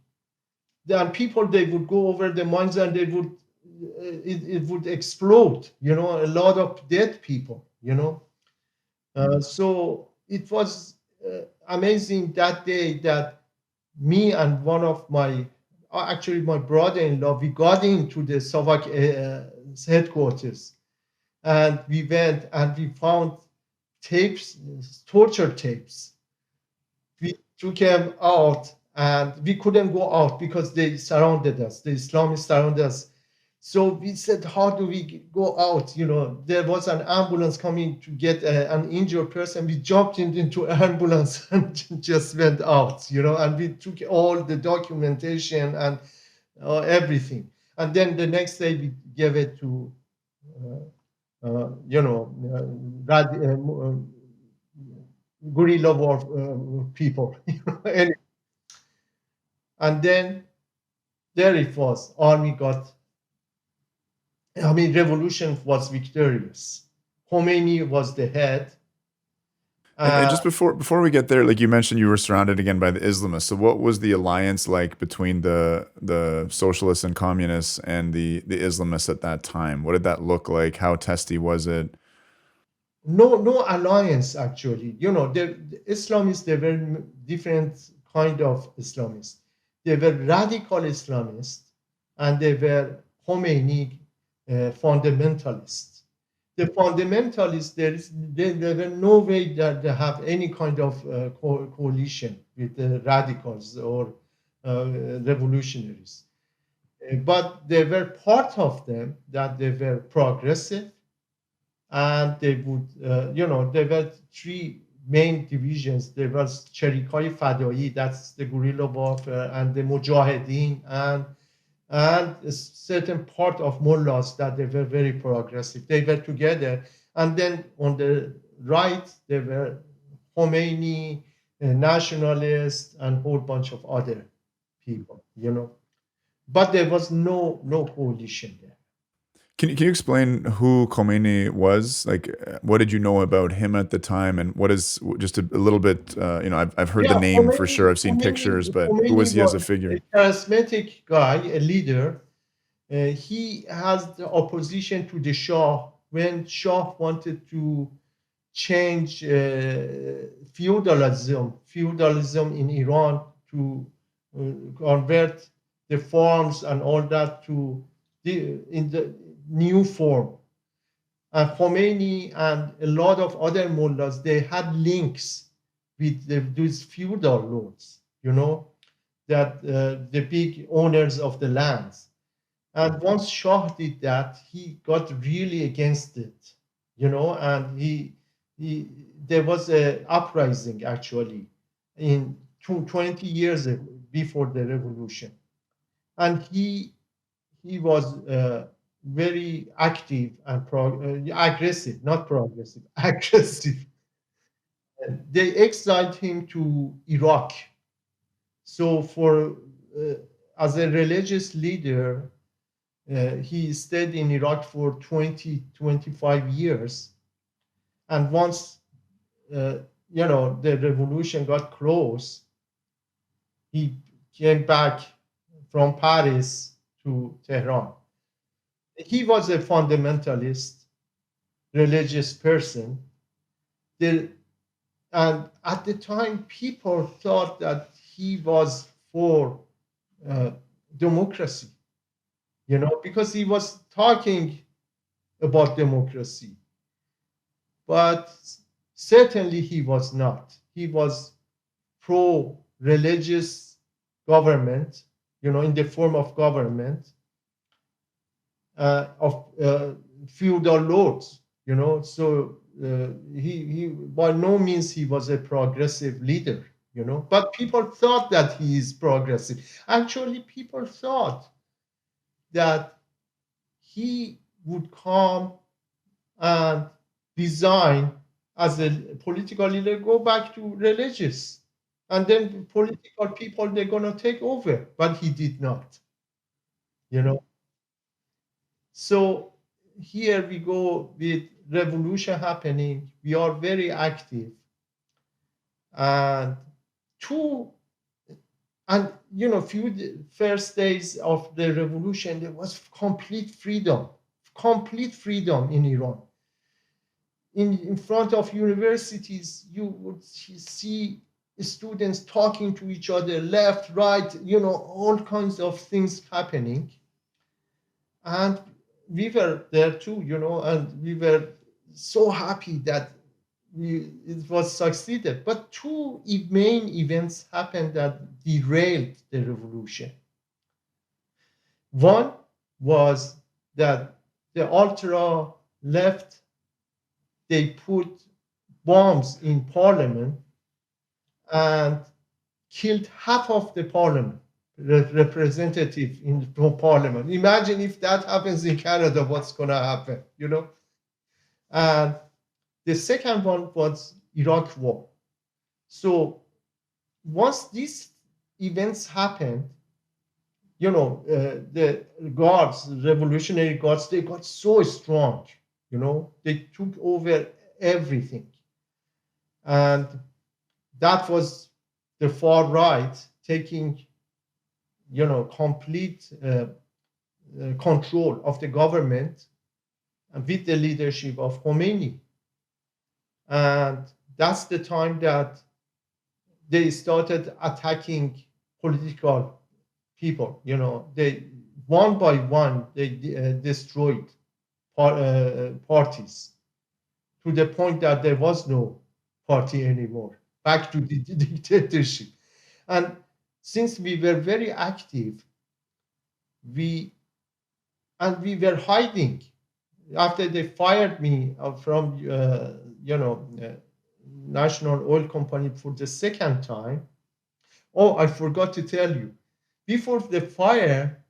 then people, they would go over the mines, and they would it would explode. A lot of dead people. So it was amazing that day that me and one of actually my brother-in-law, we got into the Savak headquarters, and we went and we found tapes, torture tapes. We took them out, and we couldn't go out because they surrounded us. The Islamists surrounded us. So we said, how do we go out? There was an ambulance coming to get an injured person. We jumped into ambulance and just went out, and we took all the documentation and everything. And then the next day we gave it to, guerrilla war people. and, and then there it was. Army got, revolution was victorious. Khomeini was the head. And just before we get there, like you mentioned, you were surrounded again by the Islamists. So what was the alliance like between the socialists and communists and the Islamists at that time? What did that look like? How testy was it? No alliance, actually. The Islamists, they were different kind of Islamists. They were radical Islamists, and they were Khomeini fundamentalists. The fundamentalists, there were no way that they have any kind of coalition with the radicals or revolutionaries. But there were part of them that they were progressive, and they would, there were three main divisions. There was Cherikai Fadai, that's the guerrilla warfare, and the Mujahideen, and a certain part of mullahs that they were very progressive. They were together. And then on the right, there were Khomeini, nationalists, and a whole bunch of other people, But there was no coalition there. Can you explain who Khomeini was? Like, what did you know about him at the time, and what is just a little bit? I've heard the Yeah, name for sure. I've seen pictures, but who was Khomeini he as a was a figure? charismatic guy, a leader. He has the opposition to the Shah when Shah wanted to change feudalism in Iran, to convert the farms and all that to new form. Khomeini and a lot of other mullahs, they had links with these feudal lords, that the big owners of the lands. And once Shah did that, he got really against it, and he there was a uprising actually in 20 years before the revolution, and he was very active and aggressive, not progressive, aggressive. They exiled him to Iraq. So for as a religious leader, he stayed in Iraq for 25 years. And once, uh, the revolution got close, he came back from Paris to Tehran. He was a fundamentalist, religious person. The, and at the time, people thought that he was for uh, democracy, because he was talking about democracy. But certainly he was not. He was pro religious government, in the form of government of feudal lords, So he by no means he was a progressive leader, But people thought that he is progressive. Actually, people thought that he would come and resign as a political leader, go back to religious, and then political people, they're going to take over. But he did not, you know. So here we go with revolution happening. We are very active, and two and few first days of the revolution, there was complete freedom in Iran. In front of universities, you would see students talking to each other, left, right, all kinds of things happening. And we were there too, and we were so happy that it was succeeded. But two main events happened that derailed the revolution. One was that the ultra left, they put bombs in parliament and killed half of the parliament, representative in the parliament. Imagine if that happens in Canada, what's going to happen, And the second one was Iraq war. So once these events happened, the guards, revolutionary guards, they got so strong, they took over everything. And that was the far right taking, complete control of the government with the leadership of Khomeini. And that's the time that they started attacking political people. They one by one they destroyed parties to the point that there was no party anymore. Back to the dictatorship. And since we were very active, we were hiding. After they fired me from National Oil Company for the second time. Oh, I forgot to tell you. Before they fire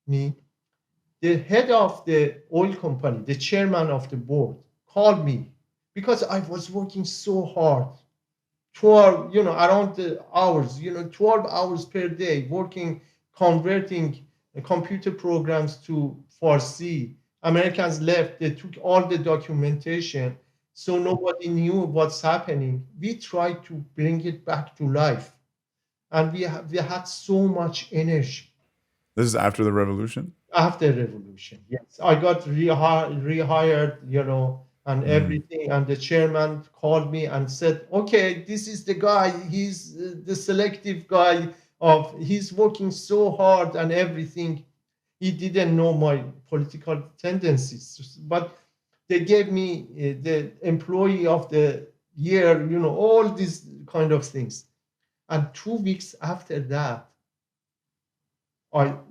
me, the head of the oil company, the chairman of the board, called me because I was working so hard. 12, around the hours, 12 hours per day, working, converting computer programs to Farsi. Americans left, they took all the documentation, so nobody knew what's happening. We tried to bring it back to life, and we had so much energy. This is after the revolution? After revolution, yes. I got rehired, and everything. And the chairman called me and said, okay, this is the guy. He's the selective guy he's working so hard and everything. He didn't know my political tendencies, but they gave me the employee of the year, all these kind of things. And 2 weeks after that,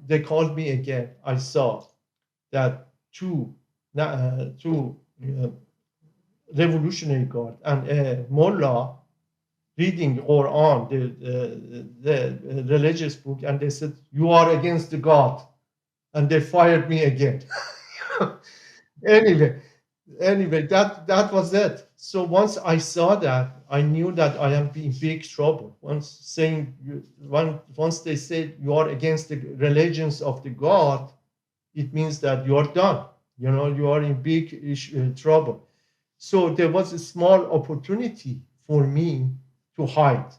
they called me again. I saw that two Revolutionary Guard and a mullah reading Quran, the religious book, and they said, "You are against the God," and they fired me again. anyway, that was it. So once I saw that, I knew that I am in big trouble. Once they said you are against the religions of the God, it means that you are done. You are in big trouble. So there was a small opportunity for me to hide.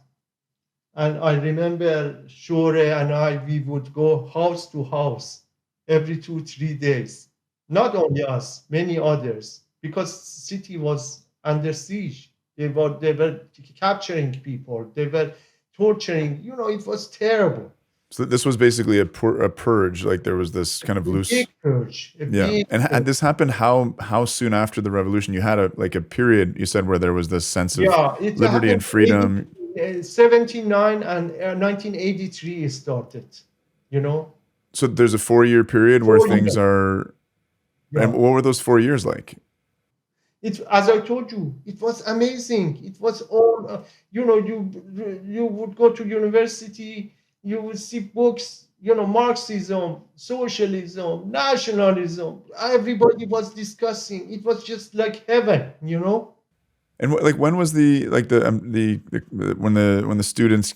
And I remember Shore and we would go house to house every 2, 3 days. Not only us, many others, because city was under siege. They were capturing people. They were torturing. It was terrible. So this was basically a purge. Like there was this kind of A loose. big purge. A Yeah. big And purge. this happened how soon after the revolution? You had a period, you said, where there was this sense of Yeah, it liberty and happened freedom. in 79 and 1983 it started. You know, So there's a 4-year period where 4 years. things are. And Yeah. what were those 4 years like? As I told you, it was amazing. It was all, you would go to university, you would see books, Marxism, socialism, nationalism. Everybody was discussing. It was just like heaven. And when was the when the students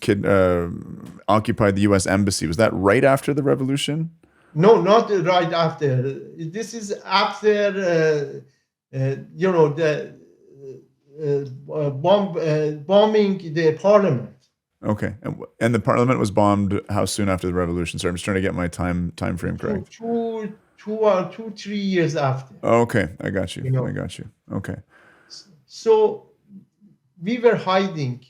occupied the U.S. embassy? Was that right after the revolution? No, not right after. This is after, the bombing the parliament. Okay, and the parliament was bombed how soon after the revolution? Sorry, I'm just trying to get my time frame Two, correct. two, two, or 2, 3 years after. Okay, I got you. You know. I got you. Okay. So we were hiding,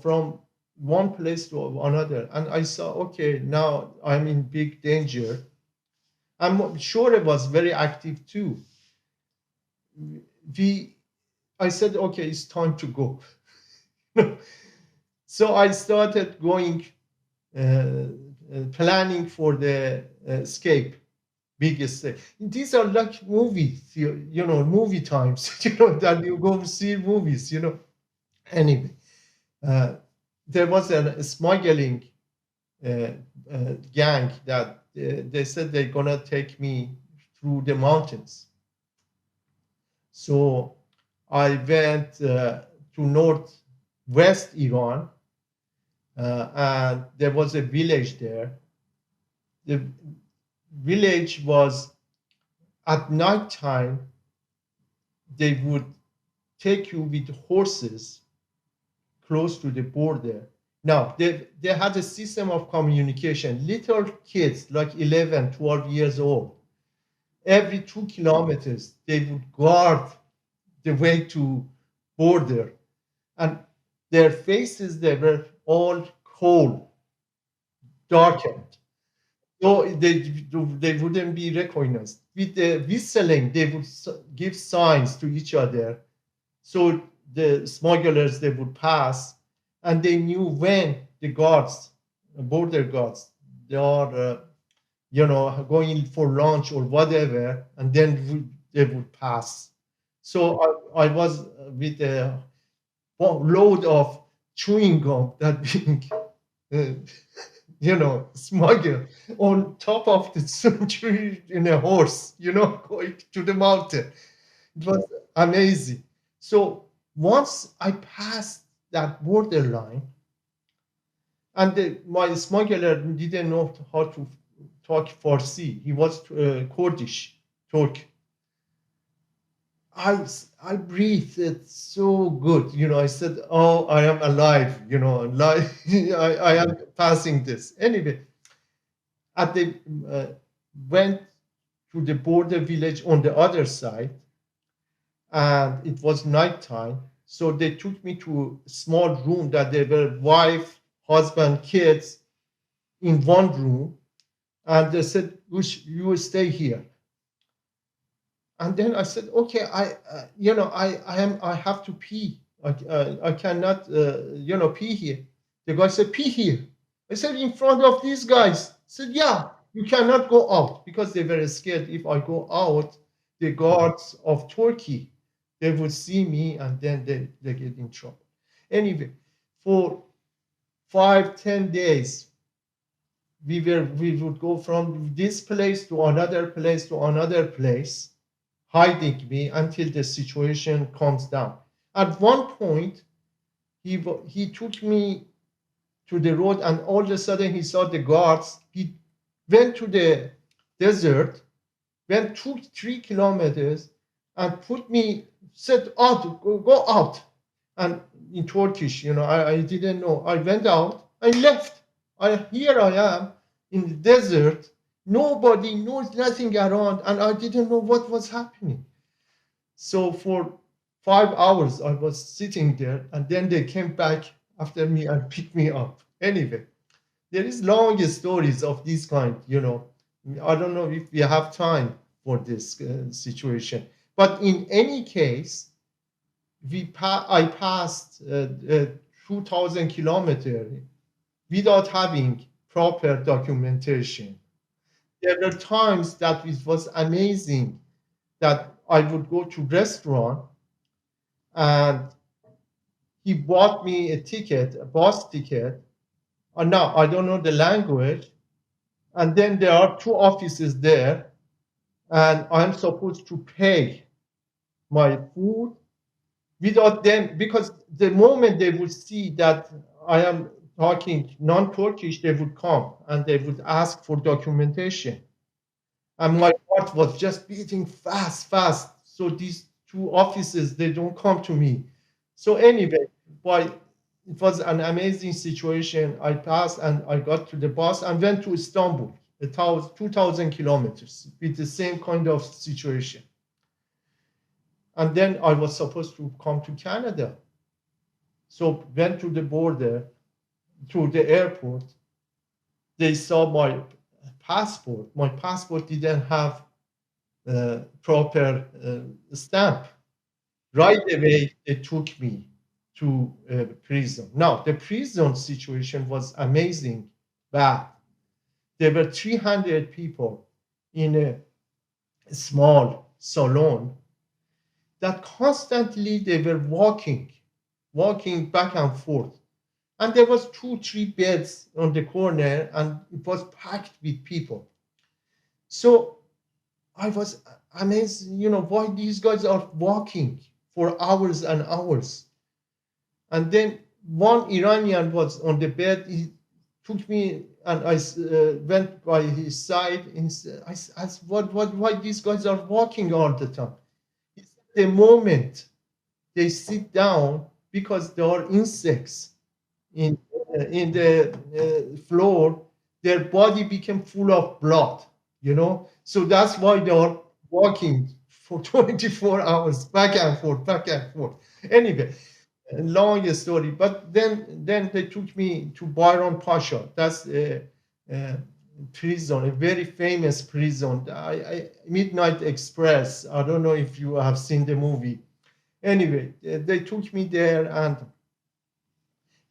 from one place to another, and I saw, okay, now I'm in big danger. I'm sure it was very active too. I said, okay, it's time to go. So I started going, planning for the escape, big escape. These are like movies, movie times, that you go see movies, Anyway, there was a smuggling gang that they said they're gonna take me through the mountains. So I went to northwest Iran, and there was a village there. The village was, at night time, they would take you with horses close to the border. Now, they had a system of communication. Little kids, like 11, 12 years old, every 2 kilometers, they would guard the way to border. And their faces, they were all cold, darkened. So they wouldn't be recognized. With the whistling, they would give signs to each other. So the smugglers, they would pass, and they knew when the guards, border guards, they are, going for lunch or whatever, and then they would pass. So I was with a load of chewing gum that being, smuggled on top of the century in a horse, going to the mountain. It was amazing. So once I passed that borderline, and my smuggler didn't know how to talk Farsi. He was Kurdish, Turk. I breathed so good. I said, "Oh, I am alive." Alive. I am passing this. Anyway, at the went to the border village on the other side, and it was nighttime. So they took me to a small room that there were wife, husband, kids in one room, And they said, you will stay here. And then I said, okay, I have to pee. I cannot, pee here. The guy said, pee here. I said, in front of these guys. I said, yeah, you cannot go out, because they were scared if I go out, the guards of Turkey, they would see me and then they get in trouble. Anyway, for 5-10 days, we would go from this place to another place to another place, hiding me until the situation calms down. At one point, he took me to the road, and all of a sudden he saw the guards. He went to the desert, went 2-3 kilometers, and put me, said, out, go out. And in Turkish, I didn't know. I went out, I left. Here I am in the desert. Nobody knows, nothing around, and I didn't know what was happening. So for 5 hours, I was sitting there, and then they came back after me and picked me up. Anyway, there is long stories of this kind. I don't know if we have time for this situation, but in any case, I passed 2,000 kilometers without having proper documentation. There were times that it was amazing that I would go to restaurant, and he bought me a ticket, a bus ticket. And now I don't know the language. And then there are two offices there, and I'm supposed to pay my food without them, because the moment they would see that I am talking non-Turkish, they would come and they would ask for documentation. And my heart was just beating fast, fast. So these two offices, they don't come to me. So anyway, it was an amazing situation. I passed and I got to the bus and went to Istanbul, 2,000 kilometers, with the same kind of situation. And then I was supposed to come to Canada. So went to the border, to the airport. They saw my passport. My passport didn't have proper stamp. Right away, they took me to prison. Now, the prison situation was amazing, bad. There were 300 people in a small salon that constantly they were walking back and forth. And there was 2-3 beds on the corner, and it was packed with people. So I was amazed, why these guys are walking for hours and hours. And then one Iranian was on the bed. He took me, and I went by his side. And I asked, why these guys are walking all the time? He said, the moment they sit down, because there are insects in the floor, their body became full of blood, So that's why they are walking for 24 hours, back and forth, back and forth. Anyway, long story. But then they took me to Byron Pasha. That's a prison, a very famous prison. Midnight Express. I don't know if you have seen the movie. Anyway, they took me there, and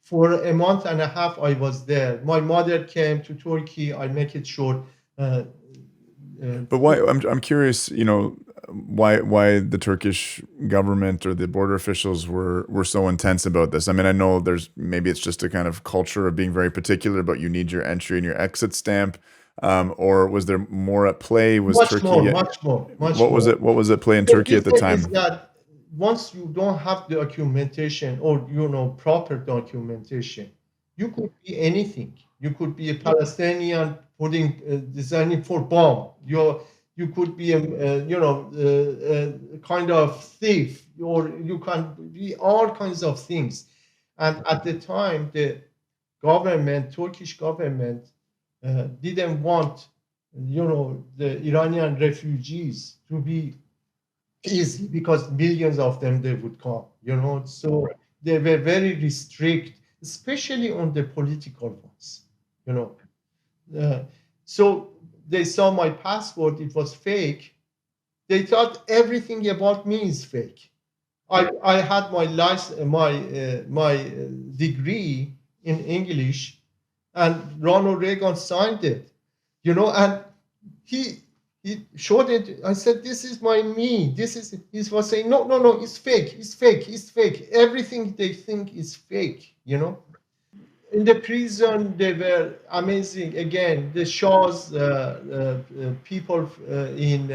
for a month and a half I was there. My mother came to Turkey. I make it short. But why? I'm curious. Why the Turkish government or the border officials were so intense about this. I mean, I know maybe it's just a kind of culture of being very particular, but you need your entry and your exit stamp. Or was there more at play? Was much Turkey? more. What was it? What was at play in The Turkey at the reason time? is that once you don't have the documentation, or proper documentation, you could be anything. You could be a Palestinian designing for bomb. You could be a kind of thief, or you can be all kinds of things. And at the time, the Turkish government, didn't want, the Iranian refugees to be easy, because millions of them they would come, So they were very restrict, especially on the political ones, you know. So they saw my passport, it was fake. They thought everything about me is fake. I had my degree in English, and Ronald Reagan signed it, and he he showed it. I said, "This is my me. This is." He was saying, "No, no, no, it's fake. It's fake. It's fake. Everything they think is fake." In the prison, they were amazing. Again, the Shah's people in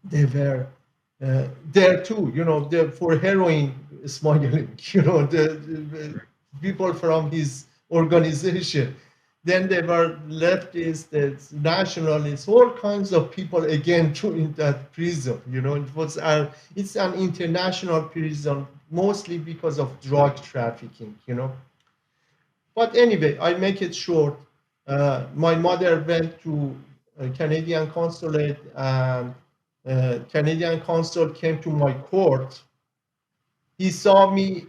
they were there too. For heroin smuggling. The people from his organization. Then there were leftists, there's nationalists, all kinds of people again too in that prison. It's an international prison, mostly because of drug trafficking. But anyway, I make it short. My mother went to a Canadian consulate, and Canadian consul came to my court. He saw me,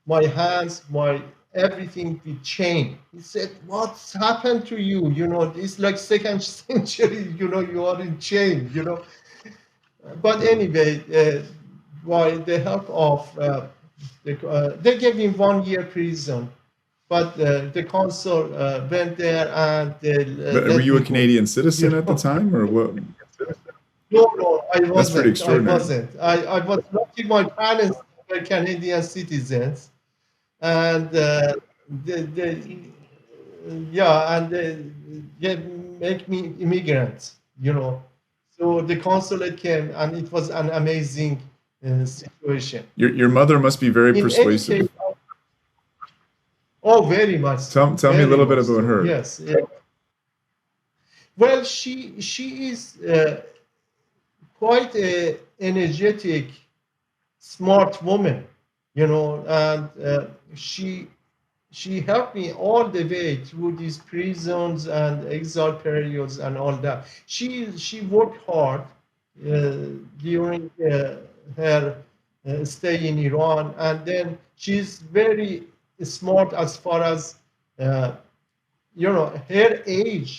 my hands, my everything with chain. He said, "What's happened to you? It's like second century. You are in chain. But anyway, by the help of they gave him 1 year prison. But the consul went there and they But were let you me a go. Canadian citizen at the time, or what? No, no, I That's pretty wasn't. I extraordinary. wasn't. I was lucky. My parents were Canadian citizens, and yeah, and they make me immigrant. So the consulate came, and it was an amazing situation. Your mother must be very In any case, persuasive. oh, very much so, Tell me a very little bit much about so. her. Yes. Well, she is quite a energetic, smart woman, and she helped me all the way through these prisons and exile periods and all that. She worked hard during her stay in Iran, and then she's very smart as far as her age.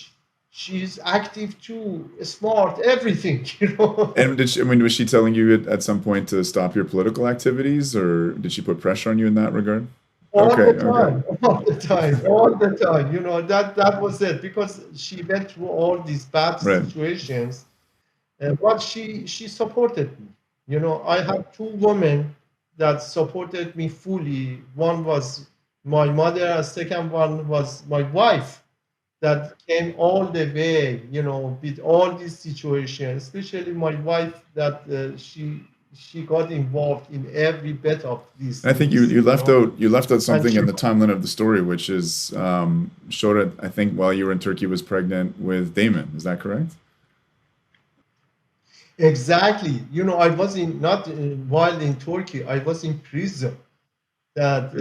She's active too, smart, everything. And was she telling you at some point to stop your political activities, or did she put pressure on you in that regard? All Okay, the okay. time, all the time, all the time. That was it, because she went through all these bad Right. situations, but she supported me. I had two women that supported me fully. One was my mother, and second one was my wife, that came all the way, with all these situations. Especially my wife, that she got involved in every bit of these And I think things, you left out and something in the timeline of the story, which is showed it. I think while you were in Turkey, was pregnant with Damon. Is that correct? exactly. I was in not while in Turkey. I was in prison. That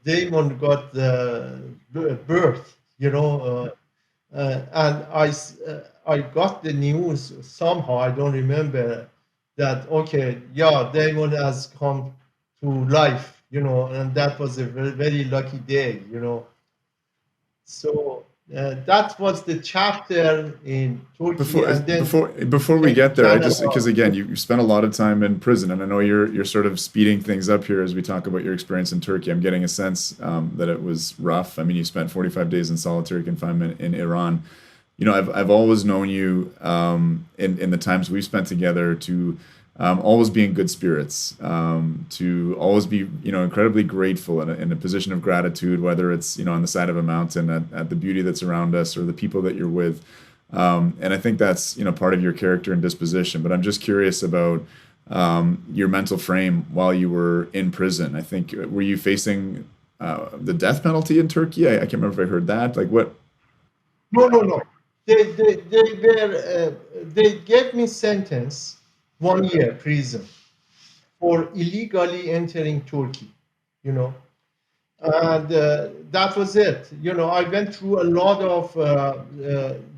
Damon got birth. And I got the news somehow. I don't remember that. Okay, yeah, Damon has come to life. And that was a very, very lucky day. So that was the chapter in Turkey, Before and then before we came to get there, I Canada. just because again, you spent a lot of time in prison, and I know you're sort of speeding things up here as we talk about your experience in Turkey. I'm getting a sense that it was rough. I mean, you spent 45 days in solitary confinement in Iran. I've always known you in the times we've spent together to always be in good spirits, to always be incredibly grateful in a position of gratitude, whether it's on the side of a mountain at the beauty that's around us or the people that you're with. And I think that's part of your character and disposition. But I'm just curious about your mental frame while you were in prison. I think were you facing the death penalty in Turkey? I can't remember if I heard that. Like what? No, no, no. They gave me sentence 1 year prison for illegally entering Turkey. You know, and that was it. I went through a lot of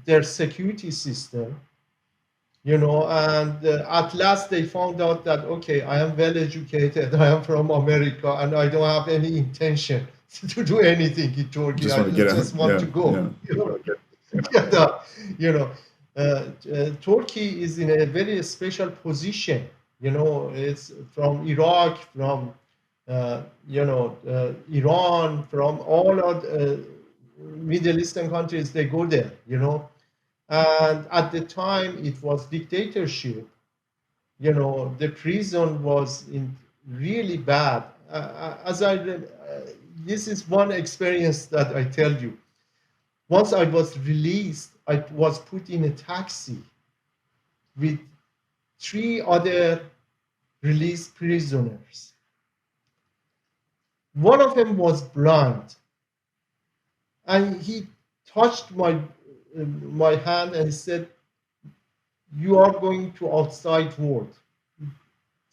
their security system. And at last they found out that, okay, I am well educated, I am from America, and I don't have any intention to do anything in Turkey. Just I want to get out. just want Yeah, to yeah. go. Yeah, you know, Turkey is in a very special position. It's from Iraq, from Iran, from all of Middle Eastern countries. They go there. And at the time it was dictatorship. The prison was in really bad. As this is one experience that I tell you. Once I was released, I was put in a taxi with three other released prisoners. One of them was blind, and he touched my hand and said, "You are going to outside world.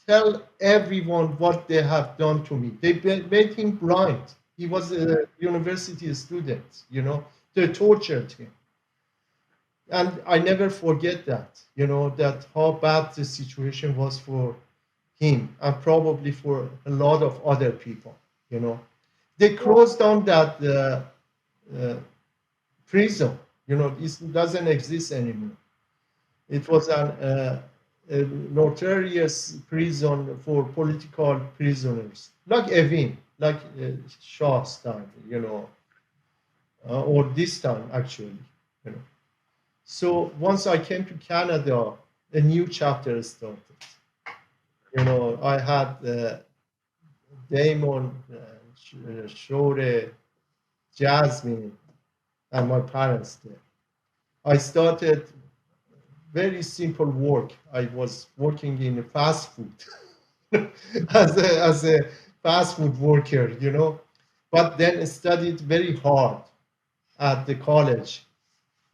Tell everyone what they have done to me." They made him blind. He was a university student. They tortured him. And I never forget that, that how bad the situation was for him and probably for a lot of other people. They closed down that uh, prison. It doesn't exist anymore. It was a notorious prison for political prisoners, like Evin, like Shah's time, or this time actually. you know. So once I came to Canada, a new chapter started. I had Damon, Shore, Jasmine, and my parents there. I started very simple work. I was working in fast food as a fast food worker, but then studied very hard at the college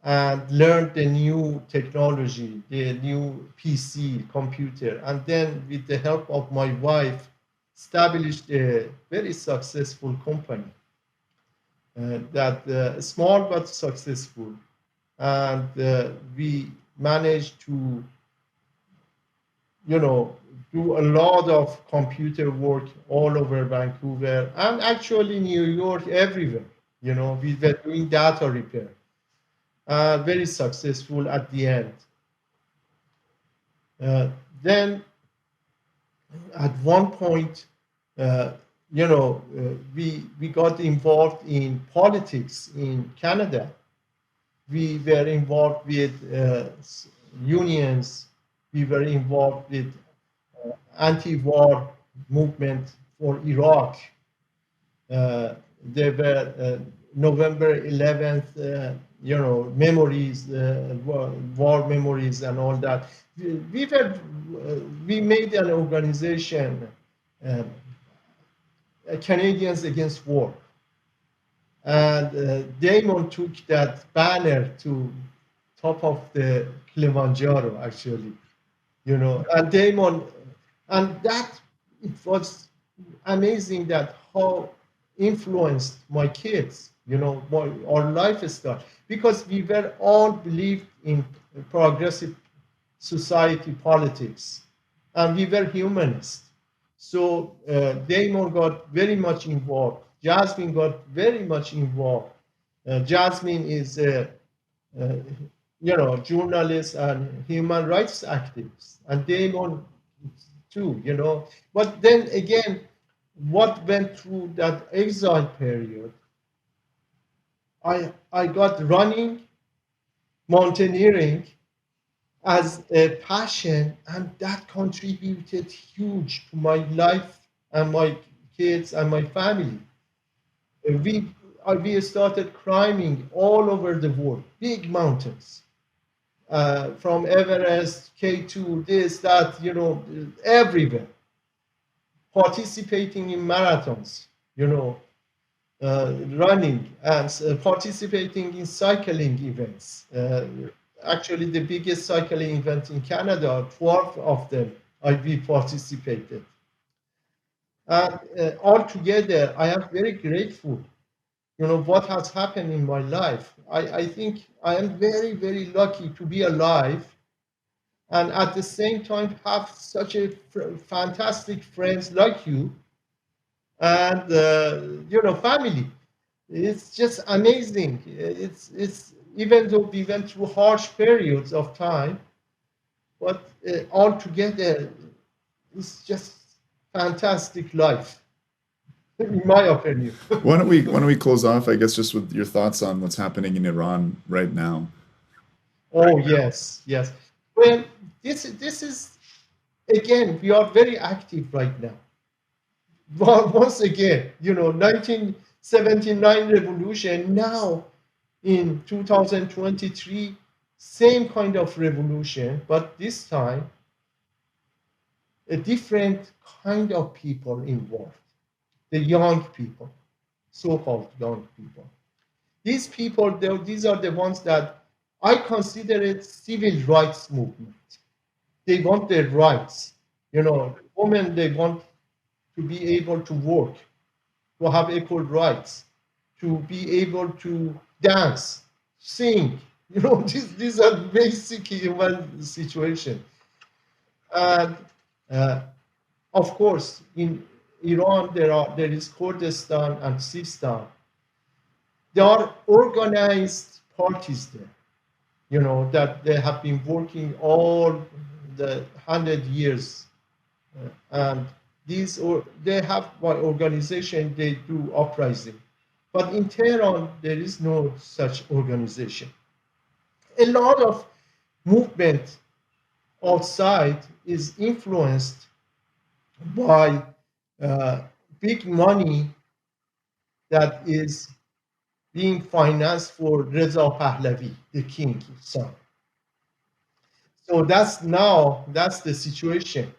and learned the new technology, the new PC, computer, and then with the help of my wife, established a very successful company. That small but successful, and we managed to, do a lot of computer work all over Vancouver and actually New York, everywhere. We were doing data repair. Very successful at the end. Then, at one point, we got involved in politics in Canada. We were involved with unions. We were involved with anti-war movement for Iraq. There were November 11th, memories, war memories, and all that. We made an organization, Canadians Against War, and Damon took that banner to top of the Kilimanjaro, actually, and Damon, and that it was amazing that how influenced my kids, our lifestyle, because we were all believed in progressive society politics, and we were humanists. So Damon got very much involved. Jasmine got very much involved. Jasmine is a journalist and human rights activist, and Damon too. But then again, what went through that exile period, I got running, mountaineering as a passion, and that contributed huge to my life and my kids and my family. We started climbing all over the world, big mountains, from Everest, K2, this, that, everywhere, participating in marathons, running, and participating in cycling events. Actually, the biggest cycling event in Canada, 12 of them, we participated. And altogether, I am very grateful, what has happened in my life. I think I am very, very lucky to be alive, and at the same time have such a fantastic friends like you, and family. It's just amazing. It's even though we went through harsh periods of time, but altogether, it's just fantastic life, in my opinion. Why don't we close off, I guess, just with your thoughts on what's happening in Iran right now? Oh yes, yes. Well, this is again, we are very active right now. Once again, 1979 revolution. Now in 2023, same kind of revolution, but this time a different kind of people involved. The young people, so-called young people. These people, these are the ones that I consider it civil rights movement. They want their rights. Women, they want to be able to work, to have equal rights, to be able to dance, sing. These are basic human situation. And of course, in Iran, there is Kurdistan and Sistan. There are organized parties there, that they have been working all the 100 years, and they have by organization, they do uprising. But in Tehran, there is no such organization. A lot of movement outside is influenced by uh, big money that is being financed for Reza Pahlavi, the king's son. So that's the situation.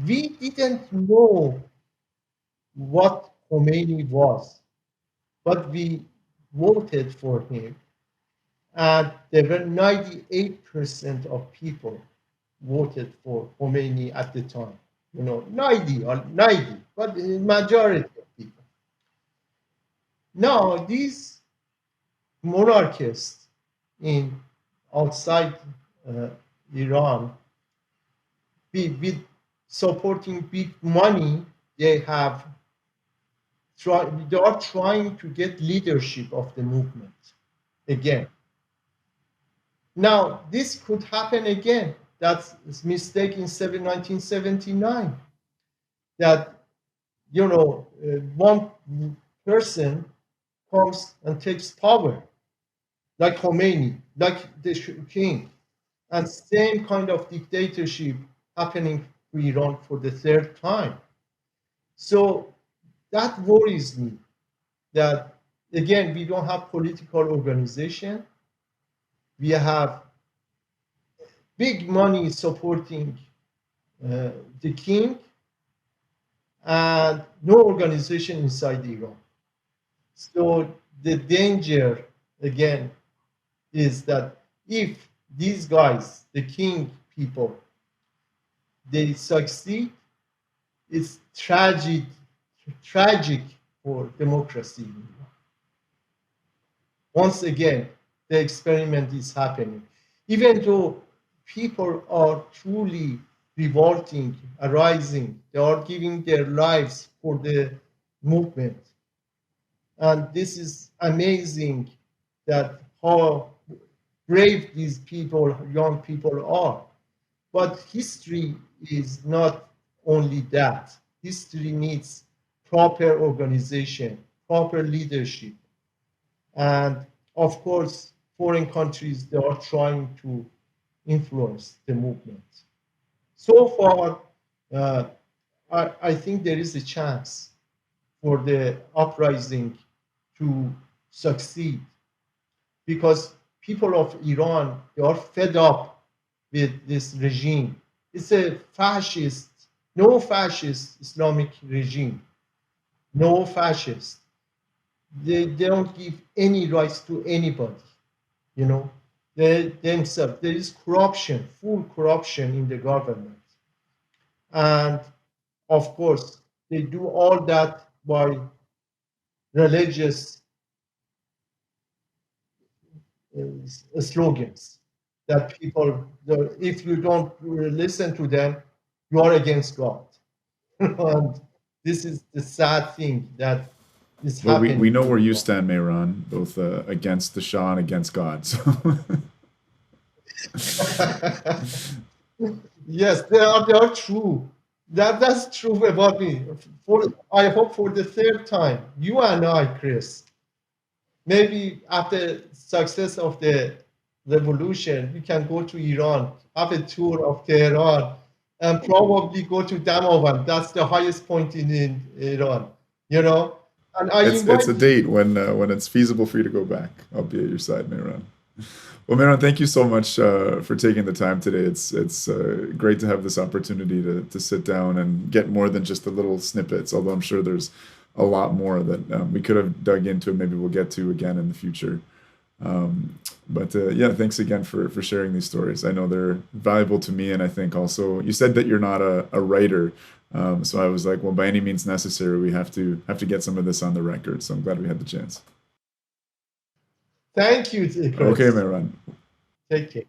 We didn't know what Khomeini was, but we voted for him, and there were 98% of people voted for Khomeini at the time. 90 or 90, but the majority of people. Now, these monarchists in outside uh, Iran, with supporting big money, they are trying to get leadership of the movement again. Now, this could happen again. That's a mistake in 1979. That one person comes and takes power, like Khomeini, like the king, and same kind of dictatorship happening to Iran for the third time. So that worries me. That again, we don't have political organization. We have big money supporting the king, and no organization inside Iran. So the danger again is that if these guys, the king people, they succeed, it's tragic for democracy in Iran. Once again, the experiment is happening. Even though people are truly revolting, arising, they are giving their lives for the movement. And this is amazing, that how brave these people, young people are. But history is not only that. History needs proper organization, proper leadership. And of course, foreign countries, they are trying to influence the movement. So far, uh, I think there is a chance for the uprising to succeed, because people of Iran, they are fed up with this regime. It's a fascist, no fascist Islamic regime, no fascist. They don't give any rights to anybody, you know. They themselves, there is corruption, full corruption in the government. And of course, they do all that by religious slogans that people, if you don't listen to them, you are against God. And this is the sad thing, that is Well, we happening know in where you Iran. stand, Mehran, both against the Shah and against God. So Yes, they are true. That's true about me. For I hope for the third time, you and I, Chris, maybe after success of the revolution, we can go to Iran, have a tour of Tehran, and probably go to Damavan. That's the highest point in Iran, you know. And I it's a invite you. date when it's feasible for you to go back. I'll be at your side, Mehran. Well, Mehran, thank you so much for taking the time today. It's great to have this opportunity to sit down and get more than just the little snippets. Although I'm sure there's a lot more that we could have dug into, and maybe we'll get to again in the future. Um, but yeah, thanks again for sharing these stories. I know they're valuable to me, and I think also you said that you're not a writer, so I was like, well, by any means necessary, we have to get some of this on the record. So I'm glad we had the chance. Thank you, Okay, Chris. Mehran. Take care.